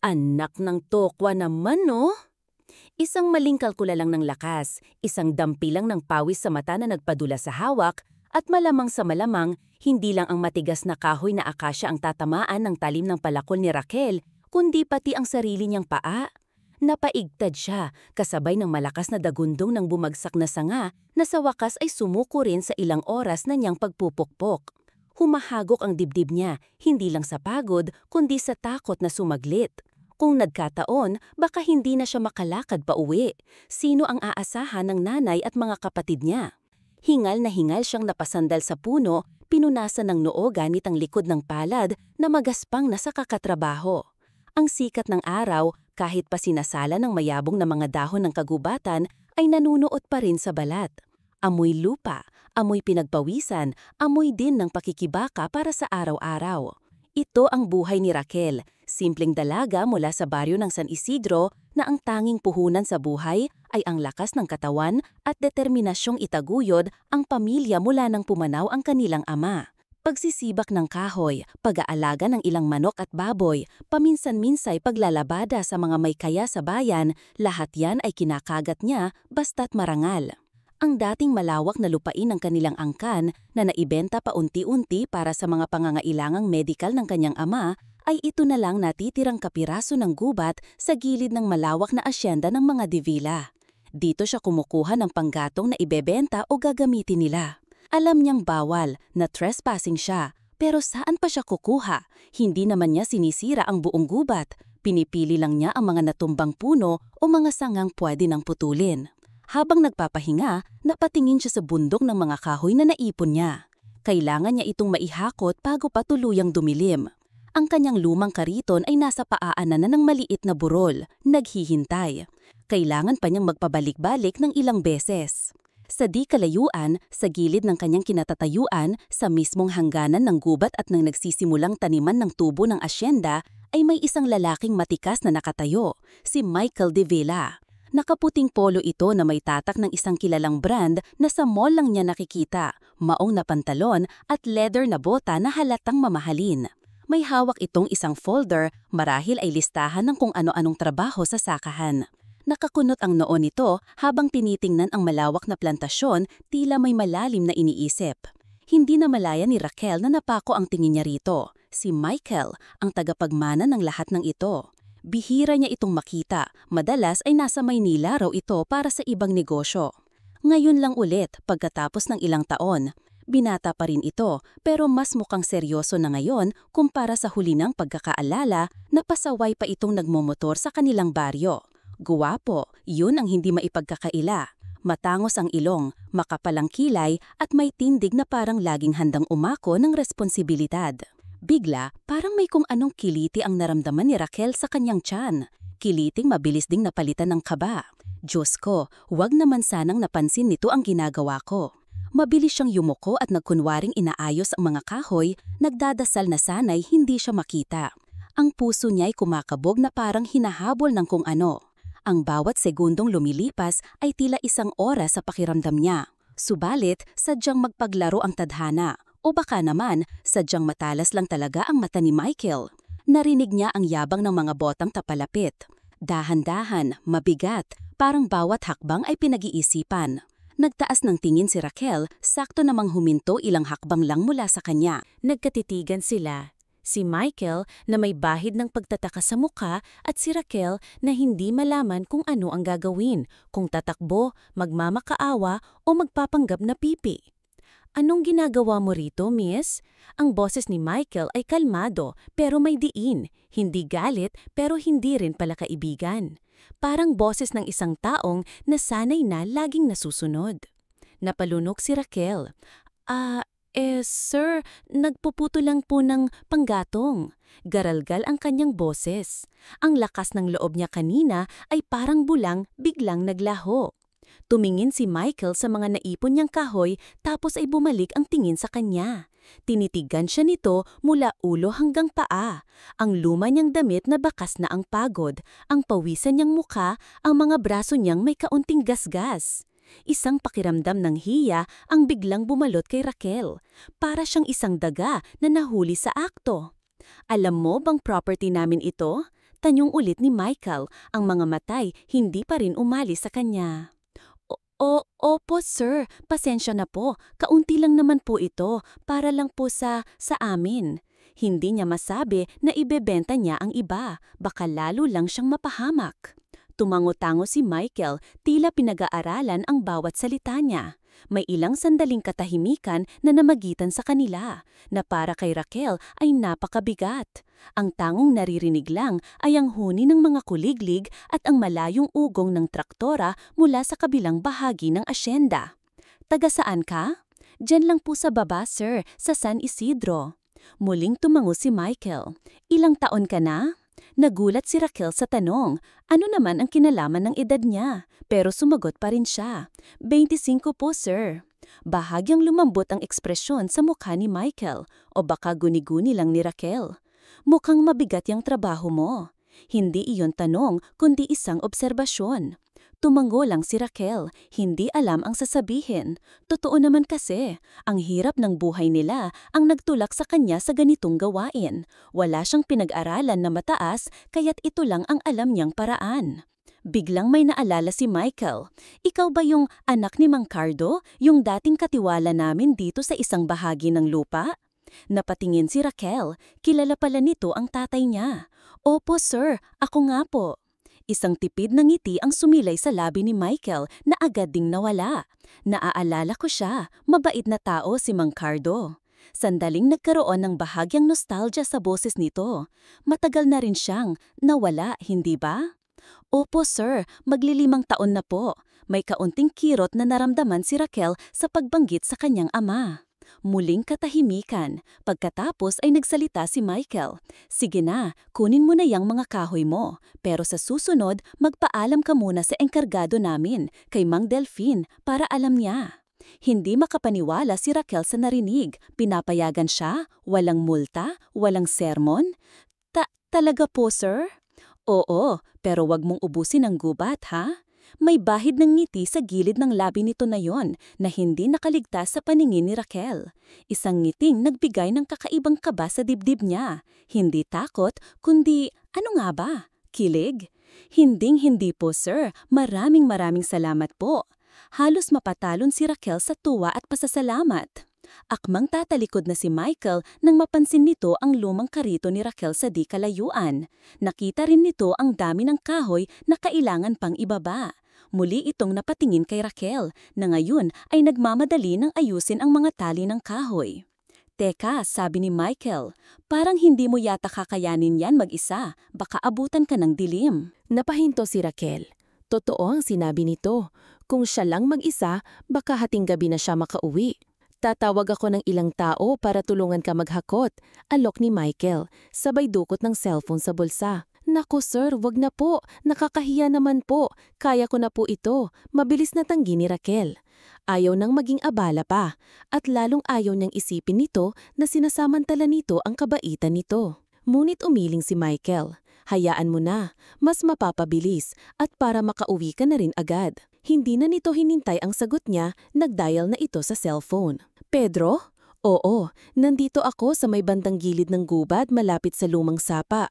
Anak ng tokwa naman, no? Isang maling kalkula lang ng lakas, isang dampi lang ng pawis sa mata na nagpadula sa hawak, at malamang sa malamang, hindi lang ang matigas na kahoy na akasya ang tatamaan ng talim ng palakol ni Raquel, kundi pati ang sarili niyang paa. Napaigtad siya, kasabay ng malakas na dagundong ng bumagsak na sanga na sa wakas ay sumuko rin sa ilang oras na niyang pagpupukpok. Humahagok ang dibdib niya, hindi lang sa pagod, kundi sa takot na sumaglit. Kung nagkataon, baka hindi na siya makalakad pa uwi. Sino ang aasahan ng nanay at mga kapatid niya? Hingal na hingal siyang napasandal sa puno, pinunasan ng noo gamit ang likod ng palad na magaspang na sa kakatrabaho. Ang sikat ng araw, kahit pa sinasala ng mayabong na mga dahon ng kagubatan, ay nanunuot pa rin sa balat. Amoy lupa, amoy pinagpawisan, amoy din ng pakikibaka para sa araw-araw. Ito ang buhay ni Raquel, simpleng dalaga mula sa baryo ng San Isidro na ang tanging puhunan sa buhay ay ang lakas ng katawan at determinasyong itaguyod ang pamilya mula nang pumanaw ang kanilang ama. Pagsisibak ng kahoy, pag-aalaga ng ilang manok at baboy, paminsan-minsay paglalabada sa mga may kaya sa bayan, lahat yan ay kinakagat niya basta't marangal. Ang dating malawak na lupain ng kanilang angkan na naibenta pa unti-unti para sa mga pangangailangang medikal ng kanyang ama ay ito na lang natitirang kapiraso ng gubat sa gilid ng malawak na asyenda ng mga Divila. Dito siya kumukuha ng panggatong na ibebenta o gagamitin nila. Alam niyang bawal, na trespassing siya, pero saan pa siya kukuha? Hindi naman niya sinisira ang buong gubat. Pinipili lang niya ang mga natumbang puno o mga sangang pwede nang putulin. Habang nagpapahinga, napatingin siya sa bundok ng mga kahoy na naipon niya. Kailangan niya itong maihakot bago pa tuluyang dumilim. Ang kanyang lumang kariton ay nasa paaanan na ng maliit na burol, naghihintay. Kailangan pa niyang magpabalik-balik ng ilang beses. Sa di kalayuan, sa gilid ng kanyang kinatatayuan, sa mismong hangganan ng gubat at nang nagsisimulang taniman ng tubo ng asyenda, ay may isang lalaking matikas na nakatayo, si Michael Divila. Nakaputing polo ito na may tatak ng isang kilalang brand na sa mall lang niya nakikita, maong na pantalon at leather na bota na halatang mamahalin. May hawak itong isang folder, marahil ay listahan ng kung ano-anong trabaho sa sakahan. Nakakunot ang noo nito habang tinitingnan ang malawak na plantasyon, tila may malalim na iniisip. Hindi na malaya ni Raquel na napako ang tingin niya rito. Si Michael, ang tagapagmana ng lahat ng ito. Bihira niya itong makita, madalas ay nasa Maynila raw ito para sa ibang negosyo. Ngayon lang ulit, pagkatapos ng ilang taon. Binata pa rin ito, pero mas mukhang seryoso na ngayon kumpara sa huli ng pagkakaalala na pasaway pa itong nagmomotor sa kanilang baryo. Guwapo, yun ang hindi maipagkakaila. Matangos ang ilong, makapalang kilay at may tindig na parang laging handang umako ng responsibilidad. Bigla, parang may kung anong kiliti ang naramdaman ni Raquel sa kanyang tiyan. Kiliting mabilis ding napalitan ng kaba. Diyos ko, huwag naman sanang napansin nito ang ginagawa ko. Mabilis siyang yumuko at nagkunwaring inaayos ang mga kahoy, nagdadasal na sana'y hindi siya makita. Ang puso niya'y kumakabog na parang hinahabol ng kung ano. Ang bawat segundong lumilipas ay tila isang oras sa pakiramdam niya. Subalit, sadyang magpaglaro ang tadhana. O baka naman, sadyang matalas lang talaga ang mata ni Michael. Narinig niya ang yabang ng mga botang tapalapit. Dahan-dahan, mabigat, parang bawat hakbang ay pinag-iisipan. Nagtaas ng tingin si Raquel, sakto namang huminto ilang hakbang lang mula sa kanya. Nagkatitigan sila. Si Michael na may bahid ng pagtataka sa mukha at si Raquel na hindi malaman kung ano ang gagawin, kung tatakbo, magmamakaawa o magpapanggap na pipi. Anong ginagawa mo rito, miss? Ang boses ni Michael ay kalmado pero may diin, hindi galit pero hindi rin pala kaibigan. Parang boses ng isang taong na sanay na laging nasusunod. Napalunok si Raquel. Sir, nagpuputo lang po ng panggatong. Garalgal ang kanyang boses. Ang lakas ng loob niya kanina ay parang bulang biglang naglaho. Tumingin si Michael sa mga naipon niyang kahoy tapos ay bumalik ang tingin sa kanya. Tinitigan siya nito mula ulo hanggang paa. Ang luma niyang damit na bakas na ang pagod, ang pawisan niyang mukha, ang mga braso niyang may kaunting gasgas. Isang pakiramdam ng hiya ang biglang bumalot kay Raquel. Para siyang isang daga na nahuli sa akto. Alam mo bang property namin ito? Tanong ulit ni Michael, ang mga matay hindi pa rin umalis sa kanya. Opo sir, pasensya na po. Kaunti lang naman po ito, para lang po sa amin. Hindi niya masabi na ibebenta niya ang iba, baka lalo lang siyang mapahamak. Tumango-tango si Michael, tila pinag-aaralan ang bawat salita niya. May ilang sandaling katahimikan na namagitan sa kanila, na para kay Raquel ay napakabigat. Ang tangong naririnig lang ay ang huni ng mga kuliglig at ang malayong ugong ng traktora mula sa kabilang bahagi ng asyenda. Taga saan ka? Diyan lang po sa baba, sir, sa San Isidro. Muling tumango si Michael. Ilang taon ka na? Nagulat si Raquel sa tanong. Ano naman ang kinalaman ng edad niya? Pero sumagot pa rin siya. 25 po, sir. Bahagyang lumambot ang ekspresyon sa mukha ni Michael, o baka guni-guni lang ni Raquel. Mukhang mabigat yung trabaho mo. Hindi iyon tanong, kundi isang obserbasyon. Tumango lang si Raquel, hindi alam ang sasabihin. Totoo naman kasi, ang hirap ng buhay nila ang nagtulak sa kanya sa ganitong gawain. Wala siyang pinag-aralan na mataas, kaya't ito lang ang alam niyang paraan. Biglang may naalala si Michael. Ikaw ba yung anak ni Mang Cardo, yung dating katiwala namin dito sa isang bahagi ng lupa? Napatingin si Raquel, kilala pala nito ang tatay niya. Opo sir, ako nga po. Isang tipid na ngiti ang sumilay sa labi ni Michael na agad ding nawala. Naaalala ko siya, mabait na tao si Mang Cardo. Sandaling nagkaroon ng bahagyang nostalgia sa boses nito. Matagal na rin siyang nawala, hindi ba? Opo sir, maglilimang taon na po. May kaunting kirot na naramdaman si Raquel sa pagbanggit sa kanyang ama. Muling katahimikan. Pagkatapos ay nagsalita si Michael. Sige na, kunin mo na yang mga kahoy mo. Pero sa susunod, magpaalam ka muna sa engkargado namin, kay Mang Delfin, para alam niya. Hindi makapaniwala si Raquel sa narinig. Pinapayagan siya? Walang multa? Walang sermon? Talaga po, sir? Oo, pero wag mong ubusin ang gubat, ha? May bahid ng ngiti sa gilid ng labi nito na yon na hindi nakaligtas sa paningin ni Raquel. Isang ngiting nagbigay ng kakaibang kaba sa dibdib niya. Hindi takot, kundi ano nga ba? Kilig? Hinding-hindi po sir, maraming salamat po. Halos mapatalon si Raquel sa tuwa at pasasalamat. Akmang tatalikod na si Michael nang mapansin nito ang lumang karito ni Raquel sa di kalayuan. Nakita rin nito ang dami ng kahoy na kailangan pang ibaba. Muli itong napatingin kay Raquel na ngayon ay nagmamadali ng ayusin ang mga tali ng kahoy. Teka, sabi ni Michael, parang hindi mo yata kakayanin yan mag-isa, baka abutan ka ng dilim. Napahinto si Raquel. Totoo ang sinabi nito. Kung siya lang mag-isa, baka hating gabi na siya makauwi. Tatawag ako ng ilang tao para tulungan ka maghakot, alok ni Michael, sabay dukot ng cellphone sa bulsa. Naku sir, wag na po, nakakahiya naman po, kaya ko na po ito, mabilis na tanggi ni Raquel. Ayaw nang maging abala pa, at lalong ayaw niyang isipin nito na sinasamantala nito ang kabaitan nito. Ngunit umiling si Michael. Hayaan mo na, mas mapapabilis, at para makauwi ka na rin agad. Hindi na nito hinintay ang sagot niya, nagdial na ito sa cellphone. Pedro? Oo, nandito ako sa may bandang gilid ng gubat malapit sa lumang sapa.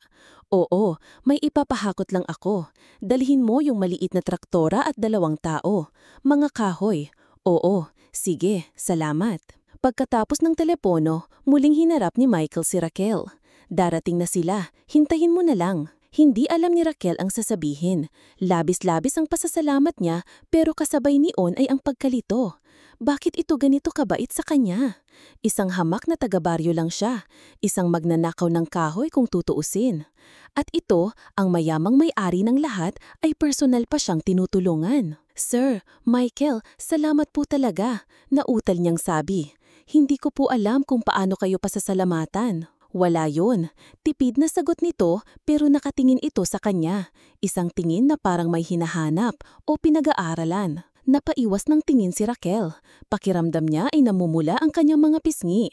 Oo, may ipapahakot lang ako. Dalhin mo yung maliit na traktora at 2 tao. Mga kahoy. Oo, sige, salamat. Pagkatapos ng telepono, muling hinarap ni Michael si Raquel. Darating na sila, hintayin mo na lang. Hindi alam ni Raquel ang sasabihin. Labis-labis ang pasasalamat niya pero kasabay niyon ay ang pagkalito. Bakit ito ganito kabait sa kanya? Isang hamak na taga-baryo lang siya. Isang magnanakaw ng kahoy kung tutuusin. At ito, ang mayamang may-ari ng lahat ay personal pa siyang tinutulungan. Sir, Michael, salamat po talaga. Nautal niyang sabi. Hindi ko po alam kung paano kayo pasasalamatan. Wala yun. Tipid na sagot nito pero nakatingin ito sa kanya. Isang tingin na parang may hinahanap o pinag-aaralan. Napaiwas ng tingin si Raquel. Pakiramdam niya ay namumula ang kanyang mga pisngi.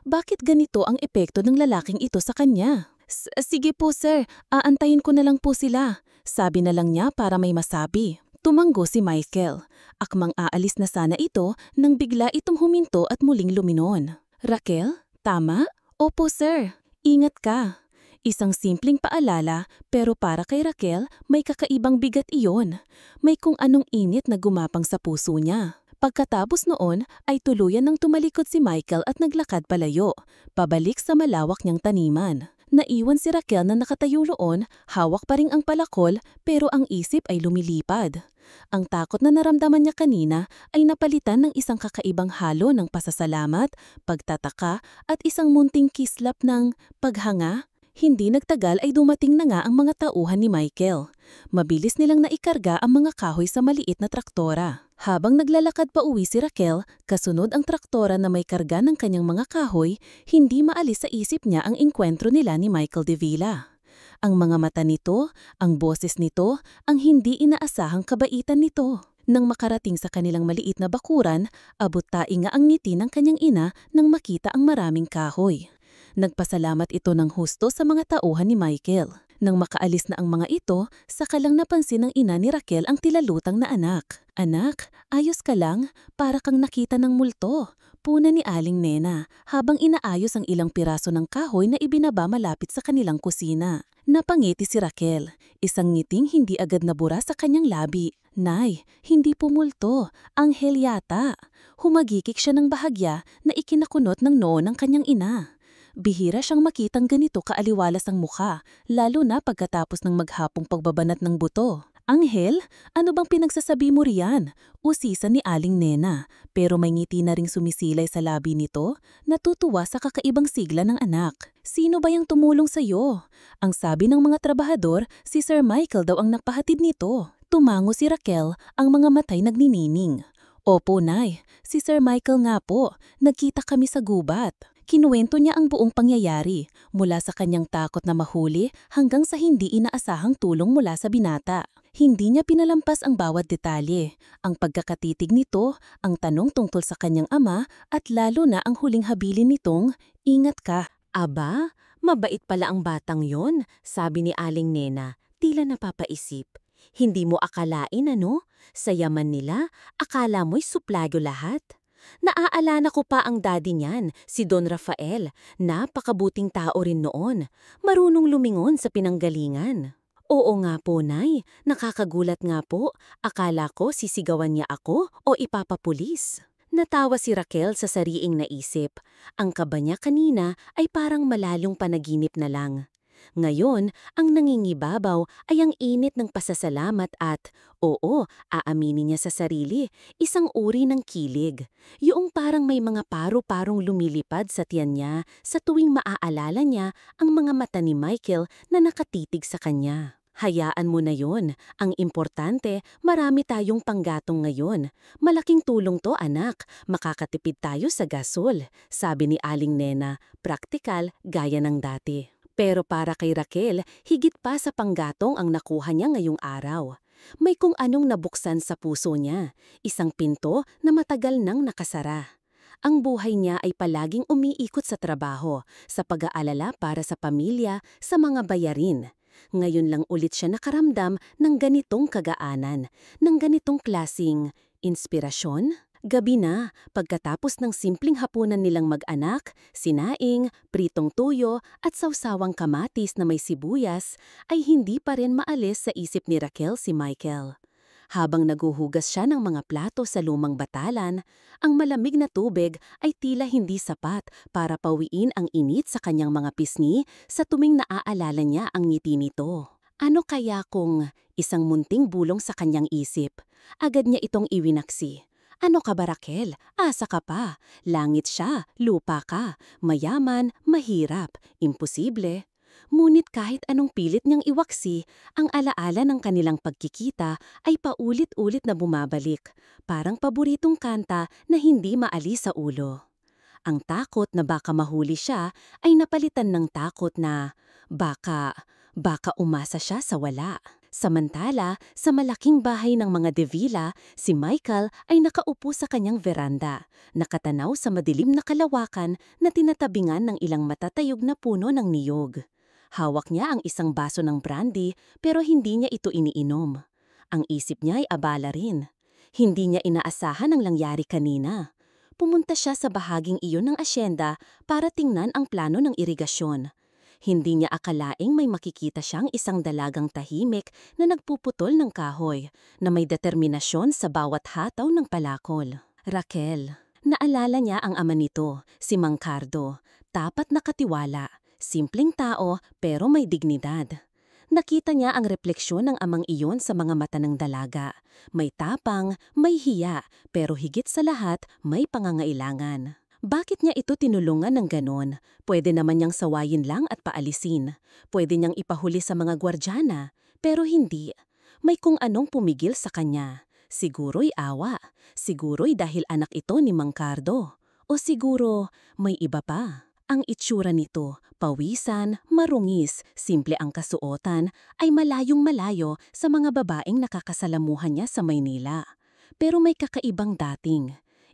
Bakit ganito ang epekto ng lalaking ito sa kanya? Sige po sir, aantayin ko na lang po sila. Sabi na lang niya para may masabi. Tumanggo si Michael. Akmang aalis na sana ito nang bigla itong huminto at muling luminon. Raquel, tama? Opo sir, ingat ka. Isang simpleng paalala, pero para kay Raquel, may kakaibang bigat iyon. May kung anong init na gumapang sa puso niya. Pagkatapos noon ay tuluyan ng tumalikod si Michael at naglakad palayo, pabalik sa malawak niyang taniman. Naiwan si Raquel na nakatayo roon, hawak pa rin ang palakol pero ang isip ay lumilipad. Ang takot na naramdaman niya kanina ay napalitan ng isang kakaibang halo ng pasasalamat, pagtataka at isang munting kislap ng paghanga. Hindi nagtagal ay dumating na nga ang mga tauhan ni Michael. Mabilis nilang naikarga ang mga kahoy sa maliit na traktora. Habang naglalakad pa uwi si Raquel, kasunod ang traktora na may karga ng kanyang mga kahoy, hindi maalis sa isip niya ang engkwentro nila ni Michael De Villa. Ang mga mata nito, ang boses nito, ang hindi inaasahang kabaitan nito. Nang makarating sa kanilang maliit na bakuran, abot-taing nga ang ngiti ng kanyang ina nang makita ang maraming kahoy. Nagpasalamat ito ng husto sa mga tauhan ni Michael. Nang makaalis na ang mga ito, saka lang napansin ng ina ni Raquel ang tilalutang na anak. "Anak, ayos ka lang? Para kang nakita ng multo," puna ni Aling Nena habang inaayos ang ilang piraso ng kahoy na ibinaba malapit sa kanilang kusina. Napangiti si Raquel, isang ngiting hindi agad nabura sa kanyang labi. "Nay, hindi po multo, anghel yata." Humagikik siya ng bahagya na ikinakunot ng noo ng kanyang ina. Bihira siyang makitang ganito kaaliwalas ang mukha, lalo na pagkatapos ng maghapong pagbabanat ng buto. "Anghel, ano bang pinagsasabi mo riyan?" Usisa ni Aling Nena, pero may ngiti na ring sumisilay sa labi nito, natutuwa sa kakaibang sigla ng anak. "Sino ba yung tumulong sa'yo?" Ang sabi ng mga trabahador, si Sir Michael daw ang nagpahatid nito. Tumango si Raquel, ang mga matay nagninining. "Opo, Nay, si Sir Michael nga po, nagkita kami sa gubat." Kinuwento niya ang buong pangyayari, mula sa kanyang takot na mahuli hanggang sa hindi inaasahang tulong mula sa binata. Hindi niya pinalampas ang bawat detalye, ang pagkakatitig nito, ang tanong tungkol sa kanyang ama at lalo na ang huling habilin nitong, "Ingat ka." Aba, mabait pala ang batang yon, sabi ni Aling Nena, tila napapaisip. Hindi mo akalain ano? Sa yaman nila, akala mo'y suplayo lahat. Naaalala ko pa ang daddy niyan, si Don Rafael. Napakabuting tao rin noon. Marunong lumingon sa pinanggalingan. Oo nga po, Nay. Nakakagulat nga po. Akala ko sisigawan niya ako o ipapapulis. Natawa si Raquel sa sariing naisip. Ang kaba niya kanina ay parang malalong panaginip na lang. Ngayon, ang nangingibabaw ay ang init ng pasasalamat at, oo, aaminin niya sa sarili, isang uri ng kilig. Yung parang may mga paru-parong lumilipad sa tiyan niya sa tuwing maaalala niya ang mga mata ni Michael na nakatitig sa kanya. Hayaan mo na yon. Ang importante, marami tayong panggatong ngayon. Malaking tulong to, anak. Makakatipid tayo sa gasol, sabi ni Aling Nena, praktikal gaya ng dati. Pero para kay Raquel, higit pa sa panggatong ang nakuha niya ngayong araw. May kung anong nabuksan sa puso niya, isang pinto na matagal nang nakasara. Ang buhay niya ay palaging umiikot sa trabaho, sa pag-aalala para sa pamilya, sa mga bayarin. Ngayon lang ulit siya nakaramdam ng ganitong kagaanan, ng ganitong klasing inspirasyon. Gabi na, pagkatapos ng simpleng hapunan nilang mag-anak, sinaing, pritong tuyo at sawsawang kamatis na may sibuyas, ay hindi pa rin maalis sa isip ni Raquel si Michael. Habang naguhugas siya ng mga plato sa lumang batalan, ang malamig na tubig ay tila hindi sapat para pawiin ang init sa kanyang mga pisngi sa tuwing naaalala niya ang ngiti nito. Ano kaya kung isang munting bulong sa kanyang isip? Agad niya itong iwinaksi. Ano ka ba, Raquel? Asa ka pa. Langit siya, lupa ka. Mayaman, mahirap, imposible. Ngunit kahit anong pilit niyang iwaksi, ang alaala ng kanilang pagkikita ay paulit-ulit na bumabalik. Parang paboritong kanta na hindi maalis sa ulo. Ang takot na baka mahuli siya ay napalitan ng takot na baka umasa siya sa wala. Samantala, sa malaking bahay ng mga De Villa, si Michael ay nakaupo sa kanyang veranda, nakatanaw sa madilim na kalawakan na tinatabingan ng ilang matatayog na puno ng niyog. Hawak niya ang isang baso ng brandy pero hindi niya ito iniinom. Ang isip niya ay abala rin. Hindi niya inaasahan ang nangyari kanina. Pumunta siya sa bahaging iyon ng asyenda para tingnan ang plano ng irigasyon. Hindi niya akalaing may makikita siyang isang dalagang tahimik na nagpuputol ng kahoy, na may determinasyon sa bawat hataw ng palakol. Raquel. Naalala niya ang ama nito, si Mang Cardo. Tapat na katiwala, simpleng tao pero may dignidad. Nakita niya ang refleksyon ng amang iyon sa mga mata ng dalaga. May tapang, may hiya, pero higit sa lahat may pangangailangan. Bakit niya ito tinulungan ng ganon? Pwede naman niyang sawayin lang at paalisin. Pwede niyang ipahuli sa mga gwardyana, pero hindi. May kung anong pumigil sa kanya. Siguro'y awa. Siguro'y dahil anak ito ni Mang Cardo. O siguro may iba pa. Ang itsura nito, pawisan, marungis, simple ang kasuotan, ay malayong malayo sa mga babaeng nakakasalamuhan niya sa Maynila. Pero may kakaibang dating.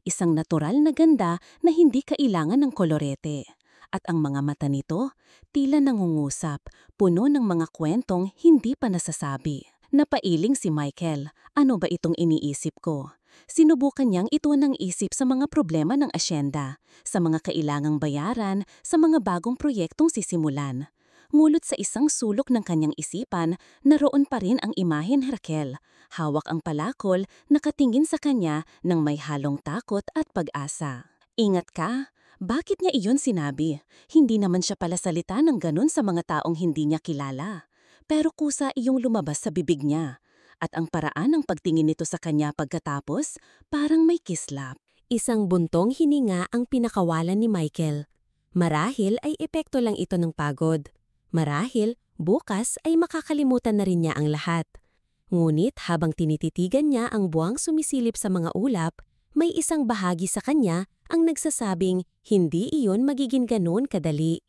Isang natural na ganda na hindi kailangan ng kolorete. At ang mga mata nito, tila nangungusap, puno ng mga kwentong hindi pa nasasabi. Napailing si Michael. Ano ba itong iniisip ko? Sinubukan niyang ituon ng isip sa mga problema ng asyenda, sa mga kailangang bayaran, sa mga bagong proyektong sisimulan. Ngulot sa isang sulok ng kanyang isipan, naroon pa rin ang imahe ni Raquel. Hawak ang palakol, nakatingin sa kanya ng may halong takot at pag-asa. Ingat ka? Bakit niya iyon sinabi? Hindi naman siya pala salita ng ganun sa mga taong hindi niya kilala. Pero kusa iyong lumabas sa bibig niya. At ang paraan ng pagtingin nito sa kanya pagkatapos, parang may kislap. Isang buntong hininga ang pinakawalan ni Michael. Marahil ay epekto lang ito ng pagod. Marahil, bukas ay makakalimutan na rin niya ang lahat. Ngunit habang tinititigan niya ang buwang sumisilip sa mga ulap, may isang bahagi sa kanya ang nagsasabing hindi iyon magiging ganoon kadali.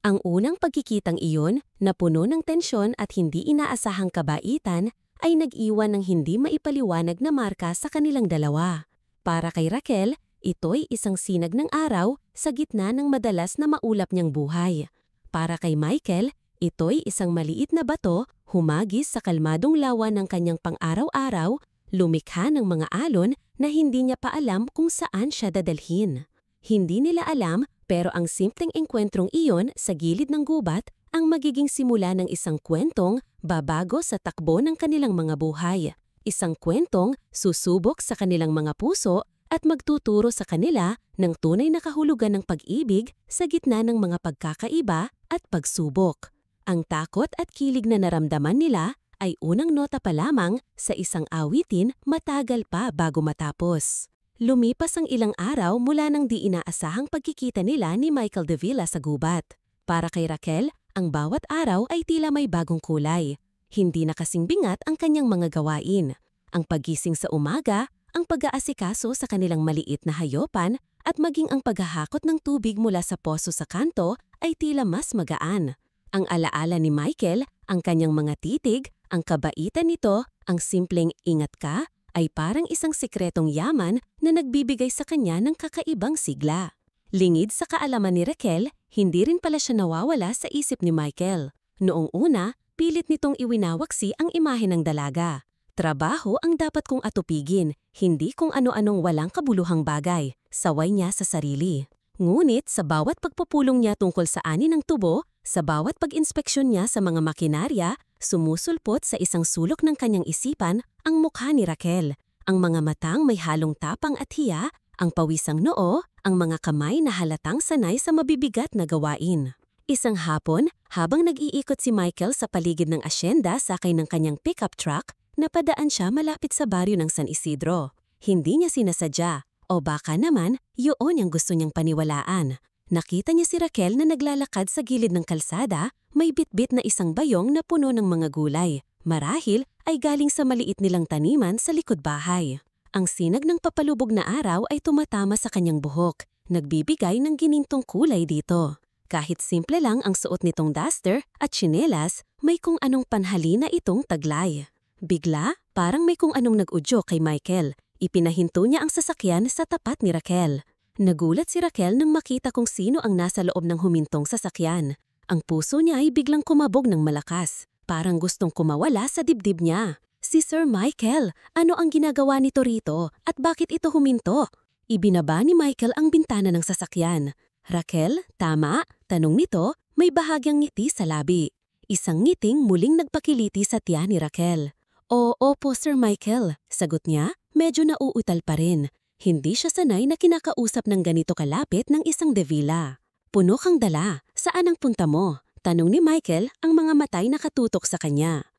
Ang unang pagkikitang iyon, na puno ng tensyon at hindi inaasahang kabaitan, ay nag-iwan ng hindi maipaliwanag na marka sa kanilang dalawa. Para kay Raquel, ito'y isang sinag ng araw sa gitna ng madalas na maulap niyang buhay. Para kay Michael, ito'y isang maliit na bato humagis sa kalmadong lawa ng kanyang pang-araw-araw, lumikha ng mga alon na hindi niya pa alam kung saan siya dadalhin. Hindi nila alam, pero ang simpleng engkwentrong iyon sa gilid ng gubat ang magiging simula ng isang kwentong babago sa takbo ng kanilang mga buhay. Isang kwentong susubok sa kanilang mga puso at magtuturo sa kanila ng tunay na kahulugan ng pag-ibig sa gitna ng mga pagkakaiba at pagsubok. Ang takot at kilig na naramdaman nila ay unang nota pa lamang sa isang awitin matagal pa bago matapos. Lumipas ang ilang araw mula nang di inaasahang pagkikita nila ni Michael De Villa sa gubat. Para kay Raquel, ang bawat araw ay tila may bagong kulay. Hindi na kasing bingat ang kanyang mga gawain. Ang pagising sa umaga, ang pag-aasikaso sa kanilang maliit na hayopan, at maging ang paghahakot ng tubig mula sa poso sa kanto ay tila mas magaan. Ang alaala ni Michael, ang kanyang mga titig, ang kabaitan nito, ang simpleng ingat ka, ay parang isang sikretong yaman na nagbibigay sa kanya ng kakaibang sigla. Lingid sa kaalaman ni Raquel, hindi rin pala siya nawawala sa isip ni Michael. Noong una, pilit nitong iwinawaksi ang imahe ng dalaga. Trabaho ang dapat kong atupigin, hindi kung ano-anong walang kabuluhang bagay. Saway niya sa sarili. Ngunit sa bawat pagpupulong niya tungkol sa ani ng tubo, sa bawat pag-inspeksyon niya sa mga makinarya, sumusulpot sa isang sulok ng kanyang isipan ang mukha ni Raquel. Ang mga matang may halong tapang at hiya, ang pawisang noo, ang mga kamay na halatang sanay sa mabibigat na gawain. Isang hapon, habang nag-iikot si Michael sa paligid ng asyenda sakay ng kanyang pickup truck, napadaan siya malapit sa baryo ng San Isidro. Hindi niya sinasadya, o baka naman, yun ang gusto niyang paniwalaan. Nakita niya si Raquel na naglalakad sa gilid ng kalsada, may bitbit na isang bayong na puno ng mga gulay. Marahil ay galing sa maliit nilang taniman sa likod bahay. Ang sinag ng papalubog na araw ay tumatama sa kanyang buhok, nagbibigay ng ginintong kulay dito. Kahit simple lang ang suot nitong duster at tsinelas, may kung anong panhalina itong taglay. Bigla, parang may kung anong nag-udyo kay Michael. Ipinahinto niya ang sasakyan sa tapat ni Raquel. Nagulat si Raquel nang makita kung sino ang nasa loob ng humintong sasakyan. Ang puso niya ay biglang kumabog ng malakas. Parang gustong kumawala sa dibdib niya. Si Sir Michael, ano ang ginagawa nito rito at bakit ito huminto? Ibinaba ni Michael ang bintana ng sasakyan. Raquel, tama? Tanong nito, May bahagyang ngiti sa labi. Isang ngiting muling nagpakiliti sa tiyan ni Raquel. Opo, Sir Michael. Sagot niya, medyo nauutal pa rin. Hindi siya sanay na kinakausap ng ganito kalapit ng isang devila. Puno kang dala. Saan ang punta mo? Tanong ni Michael, ang mga matay nakatutok sa kanya.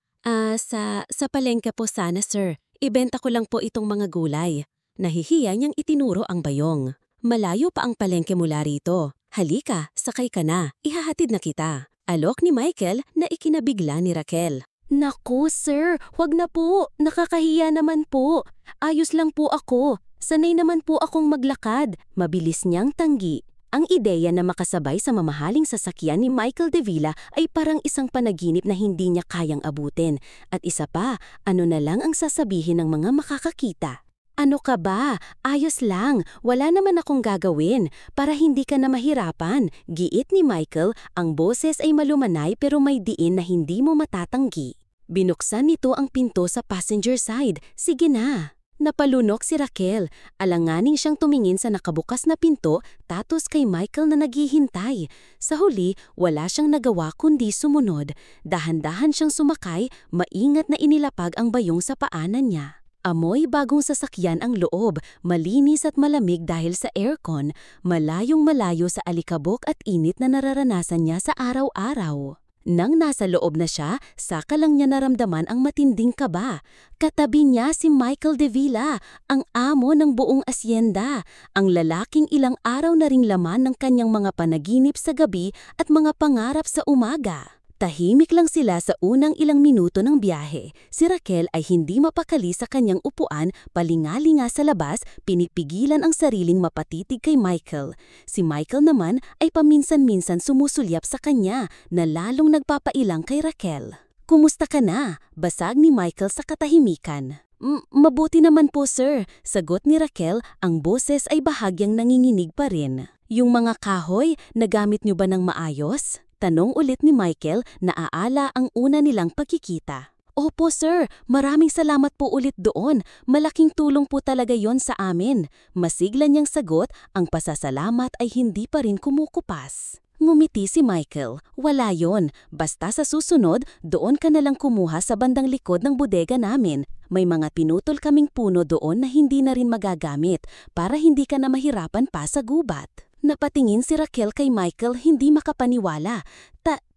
Sa palengke po sana, sir. Ibenta ko lang po itong mga gulay. Nahihiya niyang itinuro ang bayong. Malayo pa ang palengke mula rito. Halika, sakay ka na. Ihahatid na kita. Alok ni Michael na ikinabigla ni Raquel. Naku, sir, wag na po. Nakakahiya naman po. Ayos lang po ako. Sanay naman po akong maglakad. Mabilis niyang tanggi. Ang ideya na makasabay sa mamahaling sasakyan ni Michael Davila ay parang isang panaginip na hindi niya kayang abutin. At isa pa, ano na lang ang sasabihin ng mga makakakita. Ano ka ba? Ayos lang. Wala naman akong gagawin para hindi ka na mahirapan. Giit ni Michael, ang boses ay malumanay pero may diin na hindi mo matatanggi. Binuksan nito ang pinto sa passenger side. Sige na. Napalunok si Raquel. Alanganing siyang tumingin sa nakabukas na pinto tatos kay Michael na naghihintay. Sa huli, wala siyang nagawa kundi sumunod. Dahan-dahan siyang sumakay, maingat na inilapag ang bayong sa paanan niya. Amoy bagong sasakyan ang loob, malinis at malamig dahil sa aircon, malayong malayo sa alikabok at init na nararanasan niya sa araw-araw. Nang nasa loob na siya, saka lang niya naramdaman ang matinding kaba. Katabi niya si Michael Davila, ang amo ng buong asyenda, ang lalaking ilang araw na ring laman ng kanyang mga panaginip sa gabi at mga pangarap sa umaga. Tahimik lang sila sa unang ilang minuto ng biyahe. Si Raquel ay hindi mapakali sa kanyang upuan, palingalinga sa labas, pinipigilan ang sariling mapatitig kay Michael. Si Michael naman ay paminsan-minsan sumusulyap sa kanya na lalong nagpapailang kay Raquel. Kumusta ka na? Basag ni Michael sa katahimikan. Mabuti naman po, sir. Sagot ni Raquel, ang boses ay bahagyang nanginginig pa rin. Yung mga kahoy, nagamit niyo ba ng maayos? Tanong ulit ni Michael na aala ang una nilang pagkikita. Opo sir, maraming salamat po ulit doon. Malaking tulong po talaga yon sa amin. Masigla niyang sagot, ang pasasalamat ay hindi pa rin kumukupas. Ngumiti si Michael. Wala yon. Basta sa susunod, doon ka nalang kumuha sa bandang likod ng bodega namin. May mga pinutol kaming puno doon na hindi na rin magagamit para hindi ka na mahirapan pa sa gubat. Napatingin si Raquel kay Michael, hindi makapaniwala.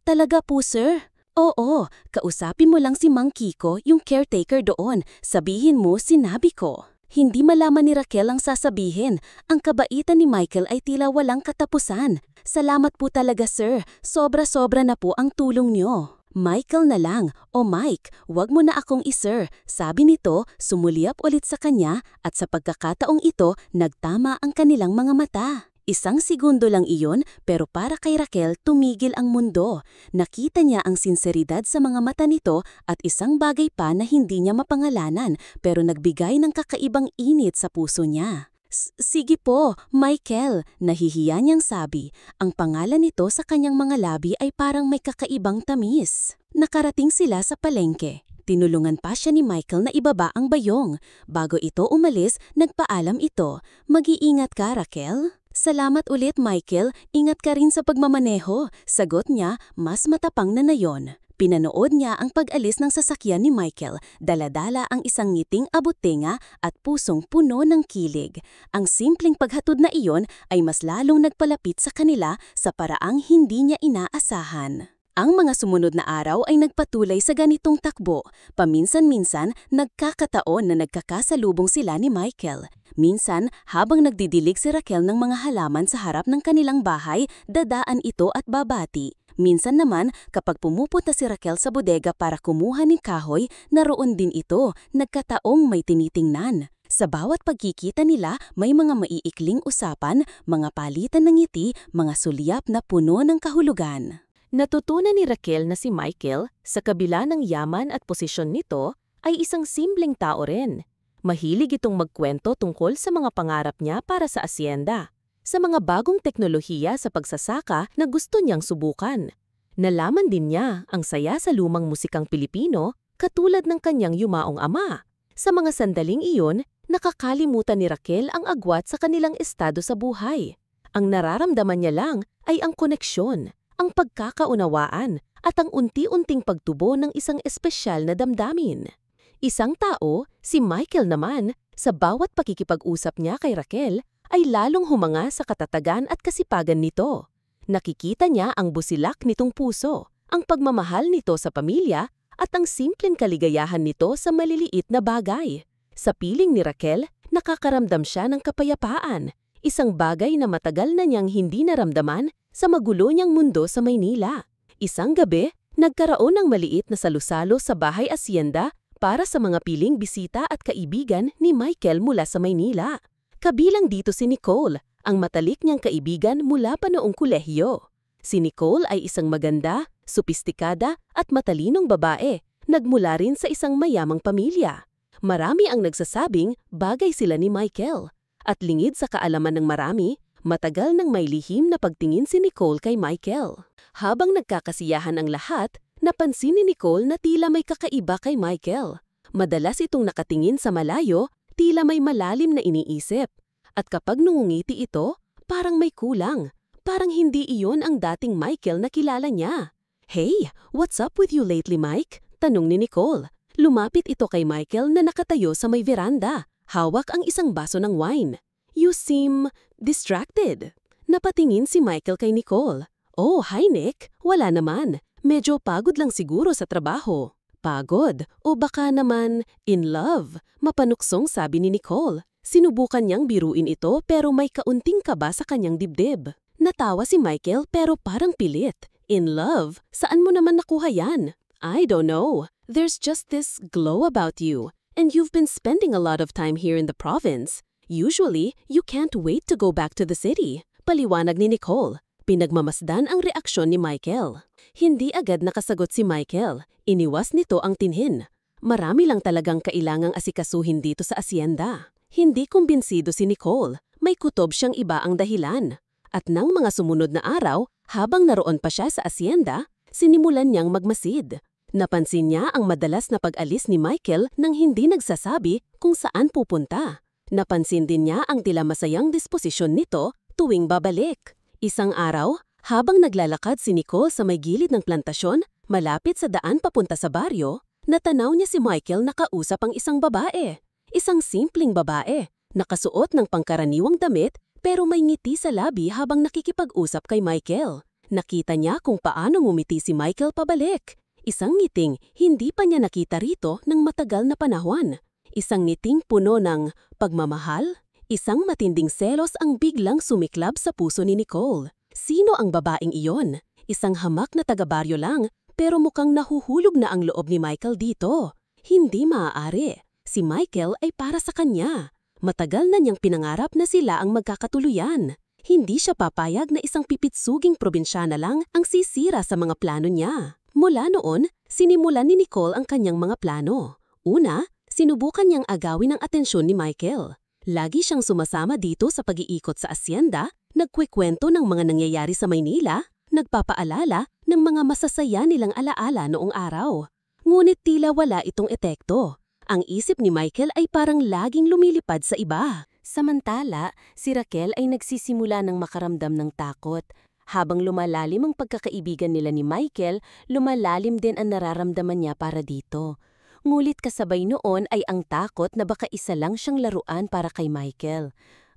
Talaga po sir? Oo, kausapin mo lang si Mang Kiko, yung caretaker doon. Sabihin mo, sinabi ko. Hindi malaman ni Raquel ang sasabihin. Ang kabaitan ni Michael ay tila walang katapusan. Salamat po talaga sir, sobra-sobra na po ang tulong niyo. Michael na lang, o Mike, wag mo na akong i-sir. Sabi nito, sumulyap ulit sa kanya at sa pagkakataong ito, nagtama ang kanilang mga mata. Isang segundo lang iyon pero para kay Raquel tumigil ang mundo. Nakita niya ang sinseridad sa mga mata nito at isang bagay pa na hindi niya mapangalanan pero nagbigay ng kakaibang init sa puso niya. Sige po, Michael, nahihiya niyang sabi. Ang pangalan nito sa kanyang mga labi ay parang may kakaibang tamis. Nakarating sila sa palengke. Tinulungan pa siya ni Michael na ibaba ang bayong. Bago ito umalis, nagpaalam ito. Mag-iingat ka, Raquel? Salamat ulit, Michael. Ingat ka rin sa pagmamaneho. Sagot niya, mas matapang na nayon. Pinanood niya ang pag-alis ng sasakyan ni Michael. Dala-dala ang isang ngiting abot-tenga at pusong puno ng kilig. Ang simpleng paghatod na iyon ay mas lalong nagpalapit sa kanila sa paraang hindi niya inaasahan. Ang mga sumunod na araw ay nagpatuloy sa ganitong takbo. Paminsan-minsan, nagkakataon na nagkakasalubong sila ni Michael. Minsan, habang nagdidilig si Raquel ng mga halaman sa harap ng kanilang bahay, dadaan ito at babati. Minsan naman, kapag pumupunta si Raquel sa bodega para kumuha ng kahoy, naroon din ito, nagkataong may tinitingnan. Sa bawat pagkikita nila, may mga maiikling usapan, mga palitan ng ngiti, mga sulyap na puno ng kahulugan. Natutunan ni Raquel na si Michael, sa kabila ng yaman at posisyon nito, ay isang simpleng tao rin. Mahilig itong magkwento tungkol sa mga pangarap niya para sa asyenda, sa mga bagong teknolohiya sa pagsasaka na gusto niyang subukan. Nalaman din niya ang saya sa lumang musikang Pilipino katulad ng kanyang yumaong ama. Sa mga sandaling iyon, nakakalimutan ni Raquel ang agwat sa kanilang estado sa buhay. Ang nararamdaman niya lang ay ang koneksyon, ang pagkakaunawaan at ang unti-unting pagtubo ng isang espesyal na damdamin. Isang tao, si Michael naman, sa bawat pakikipag-usap niya kay Raquel, ay lalong humanga sa katatagan at kasipagan nito. Nakikita niya ang busilak nitong puso, ang pagmamahal nito sa pamilya, at ang simpleng kaligayahan nito sa maliliit na bagay. Sa piling ni Raquel, nakakaramdam siya ng kapayapaan, isang bagay na matagal na niyang hindi naramdaman sa magulo niyang mundo sa Maynila. Isang gabi, nagkaroon ng maliit na salusalo sa bahay asyenda para sa mga piling bisita at kaibigan ni Michael mula sa Maynila. Kabilang dito si Nicole, ang matalik niyang kaibigan mula pa noong kolehiyo. Si Nicole ay isang maganda, sopistikada at matalinong babae, nagmula rin sa isang mayamang pamilya. Marami ang nagsasabing bagay sila ni Michael. At lingid sa kaalaman ng marami, matagal nang may lihim na pagtingin si Nicole kay Michael. Habang nagkakasiyahan ang lahat, napansin ni Nicole na tila may kakaiba kay Michael. Madalas itong nakatingin sa malayo, tila may malalim na iniisip. At kapag nungungiti ito, parang may kulang. Parang hindi iyon ang dating Michael na kilala niya. "Hey, what's up with you lately, Mike?" Tanong ni Nicole. Lumapit ito kay Michael na nakatayo sa may veranda. Hawak ang isang baso ng wine. "You seem distracted." Napatingin si Michael kay Nicole. "Oh, hi Nick. Wala naman. Medyo pagod lang siguro sa trabaho." "Pagod? O baka naman in love?" Mapanuksong sabi ni Nicole. Sinubukan niyang biruin ito pero may kaunting kaba sa kanyang dibdib. Natawa si Michael pero parang pilit. "In love? Saan mo naman nakuha yan?" "I don't know. There's just this glow about you. And you've been spending a lot of time here in the province. Usually, you can't wait to go back to the city." Paliwanag ni Nicole. Pinagmamasdan ang reaksyon ni Michael. Hindi agad nakasagot si Michael. Iniwas nito ang tinhin. Marami lang talagang kailangang asikasuhin dito sa asyenda. Hindi kumbinsido si Nicole. May kutob siyang iba ang dahilan. At nang mga sumunod na araw, habang naroon pa siya sa asyenda, sinimulan niyang magmasid. Napansin niya ang madalas na pag-alis ni Michael nang hindi nagsasabi kung saan pupunta. Napansin din niya ang tila masayang disposisyon nito tuwing babalik. Isang araw, habang naglalakad si Nicole sa may gilid ng plantasyon, malapit sa daan papunta sa baryo, natanaw niya si Michael na kausap ang isang babae. Isang simpleng babae, nakasuot ng pangkaraniwang damit pero may ngiti sa labi habang nakikipag-usap kay Michael. Nakita niya kung paano ngumiti si Michael pabalik. Isang ngiting hindi pa niya nakita rito ng matagal na panahon. Isang ngiting puno ng pagmamahal. Isang matinding selos ang biglang sumiklab sa puso ni Nicole. Sino ang babaeng iyon? Isang hamak na taga-baryo lang, pero mukhang nahuhulog na ang loob ni Michael dito. Hindi maaari. Si Michael ay para sa kanya. Matagal na niyang pinangarap na sila ang magkakatuluyan. Hindi siya papayag na isang pipitsuging probinsyana lang ang sisira sa mga plano niya. Mula noon, sinimulan ni Nicole ang kanyang mga plano. Una, sinubukan niyang agawin ang atensyon ni Michael. Lagi siyang sumasama dito sa pag-iikot sa asyenda, nagkwekwento ng mga nangyayari sa Maynila, nagpapaalala ng mga masasaya nilang alaala noong araw. Ngunit tila wala itong epekto. Ang isip ni Michael ay parang laging lumilipad sa iba. Samantala, si Raquel ay nagsisimula ng makaramdam ng takot. Habang lumalalim ang pagkakaibigan nila ni Michael, lumalalim din ang nararamdaman niya para dito. Ngulit kasabay noon ay ang takot na baka isa lang siyang laruan para kay Michael.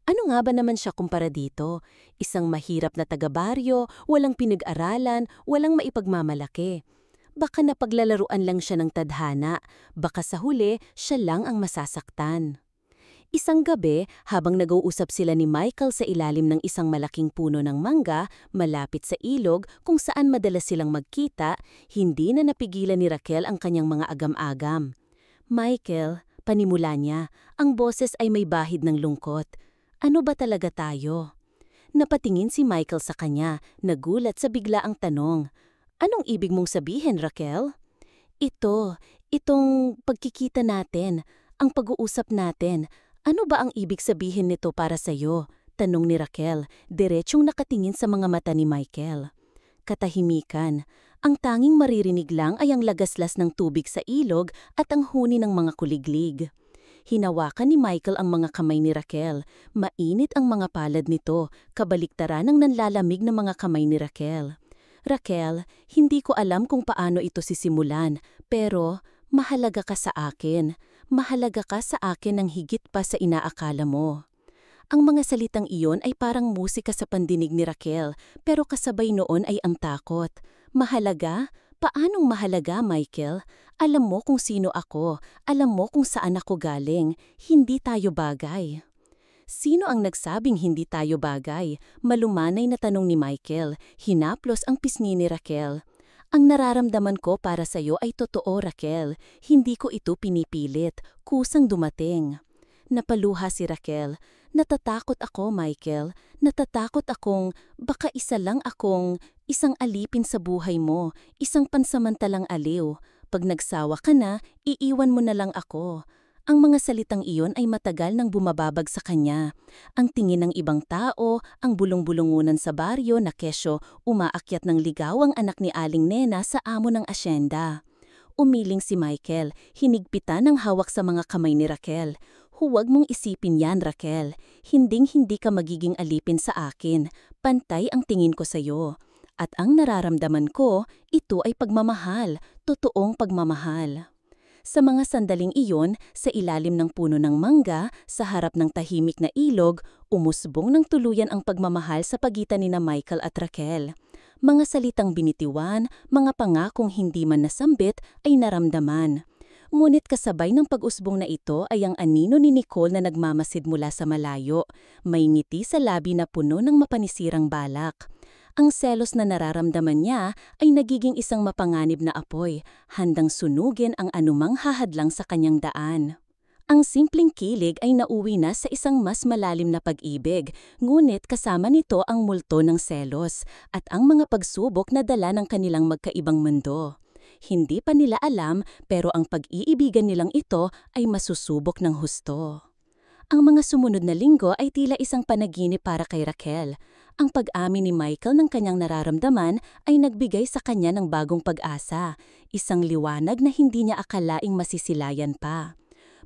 Ano nga ba naman siya kumpara dito? Isang mahirap na taga-baryo, walang pinag-aralan, walang maipagmamalaki. Baka napaglalaruan lang siya ng tadhana, baka sa huli siya lang ang masasaktan. Isang gabi, habang nag-uusap sila ni Michael sa ilalim ng isang malaking puno ng mangga, malapit sa ilog kung saan madalas silang magkita, hindi na napigilan ni Raquel ang kanyang mga agam-agam. "Michael," panimula niya, ang boses ay may bahid ng lungkot. "Ano ba talaga tayo?" Napatingin si Michael sa kanya, nagulat sa biglaang tanong. "Anong ibig mong sabihin, Raquel?" Itong pagkikita natin, ang pag-uusap natin. Ano ba ang ibig sabihin nito para sa'yo?" Tanong ni Raquel, diretsyong nakatingin sa mga mata ni Michael. Katahimikan. Ang tanging maririnig lang ay ang lagaslas ng tubig sa ilog at ang huni ng mga kuliglig. Hinawakan ni Michael ang mga kamay ni Raquel. Mainit ang mga palad nito, kabaliktaran ng nanlalamig na mga kamay ni Raquel. Raquel, hindi ko alam kung paano ito sisimulan, pero mahalaga ka sa akin. Mahalaga ka sa akin ng higit pa sa inaakala mo. Ang mga salitang iyon ay parang musika sa pandinig ni Raquel, pero kasabay noon ay ang takot. Mahalaga? Paanong mahalaga, Michael? Alam mo kung sino ako, alam mo kung saan ako galing, hindi tayo bagay. Sino ang nagsabing hindi tayo bagay? Malumanay na tanong ni Michael, hinaplos ang pisngi ni Raquel. Ang nararamdaman ko para sa'yo ay totoo, Raquel. Hindi ko ito pinipilit, kusang dumating. Napaluha si Raquel. Natatakot ako, Michael. Natatakot akong baka isa lang akong isang alipin sa buhay mo, isang pansamantalang aliw. Pag nagsawa ka na, iiwan mo na lang ako. Ang mga salitang iyon ay matagal nang bumababag sa kanya. Ang tingin ng ibang tao, ang bulong-bulungunan sa baryo na kesyo umaakyat ng ligaw ang anak ni Aling Nena sa amo ng asyenda. Umiling si Michael, hinigpitan ng hawak sa mga kamay ni Raquel. Huwag mong isipin yan, Raquel. Hinding-hindi ka magiging alipin sa akin. Pantay ang tingin ko sa'yo. At ang nararamdaman ko, ito ay pagmamahal, totoong pagmamahal. Sa mga sandaling iyon, sa ilalim ng puno ng mangga, sa harap ng tahimik na ilog, umusbong ng tuluyan ang pagmamahal sa pagitan nina Michael at Raquel. Mga salitang binitiwan, mga pangakong hindi man nasambit ay naramdaman. Ngunit kasabay ng pag-usbong na ito ay ang anino ni Nicole na nagmamasid mula sa malayo. May ngiti sa labi na puno ng mapanisirang balak. Ang selos na nararamdaman niya ay nagiging isang mapanganib na apoy, handang sunugin ang anumang hahadlang sa kanyang daan. Ang simpleng kilig ay nauwi na sa isang mas malalim na pag-ibig, ngunit kasama nito ang multo ng selos at ang mga pagsubok na dala ng kanilang magkaibang mundo. Hindi pa nila alam, pero ang pag-iibigan nilang ito ay masusubok ng husto. Ang mga sumunod na linggo ay tila isang panaginip para kay Raquel. Ang pag-amin ni Michael ng kanyang nararamdaman ay nagbigay sa kanya ng bagong pag-asa, isang liwanag na hindi niya akalaing masisilayan pa.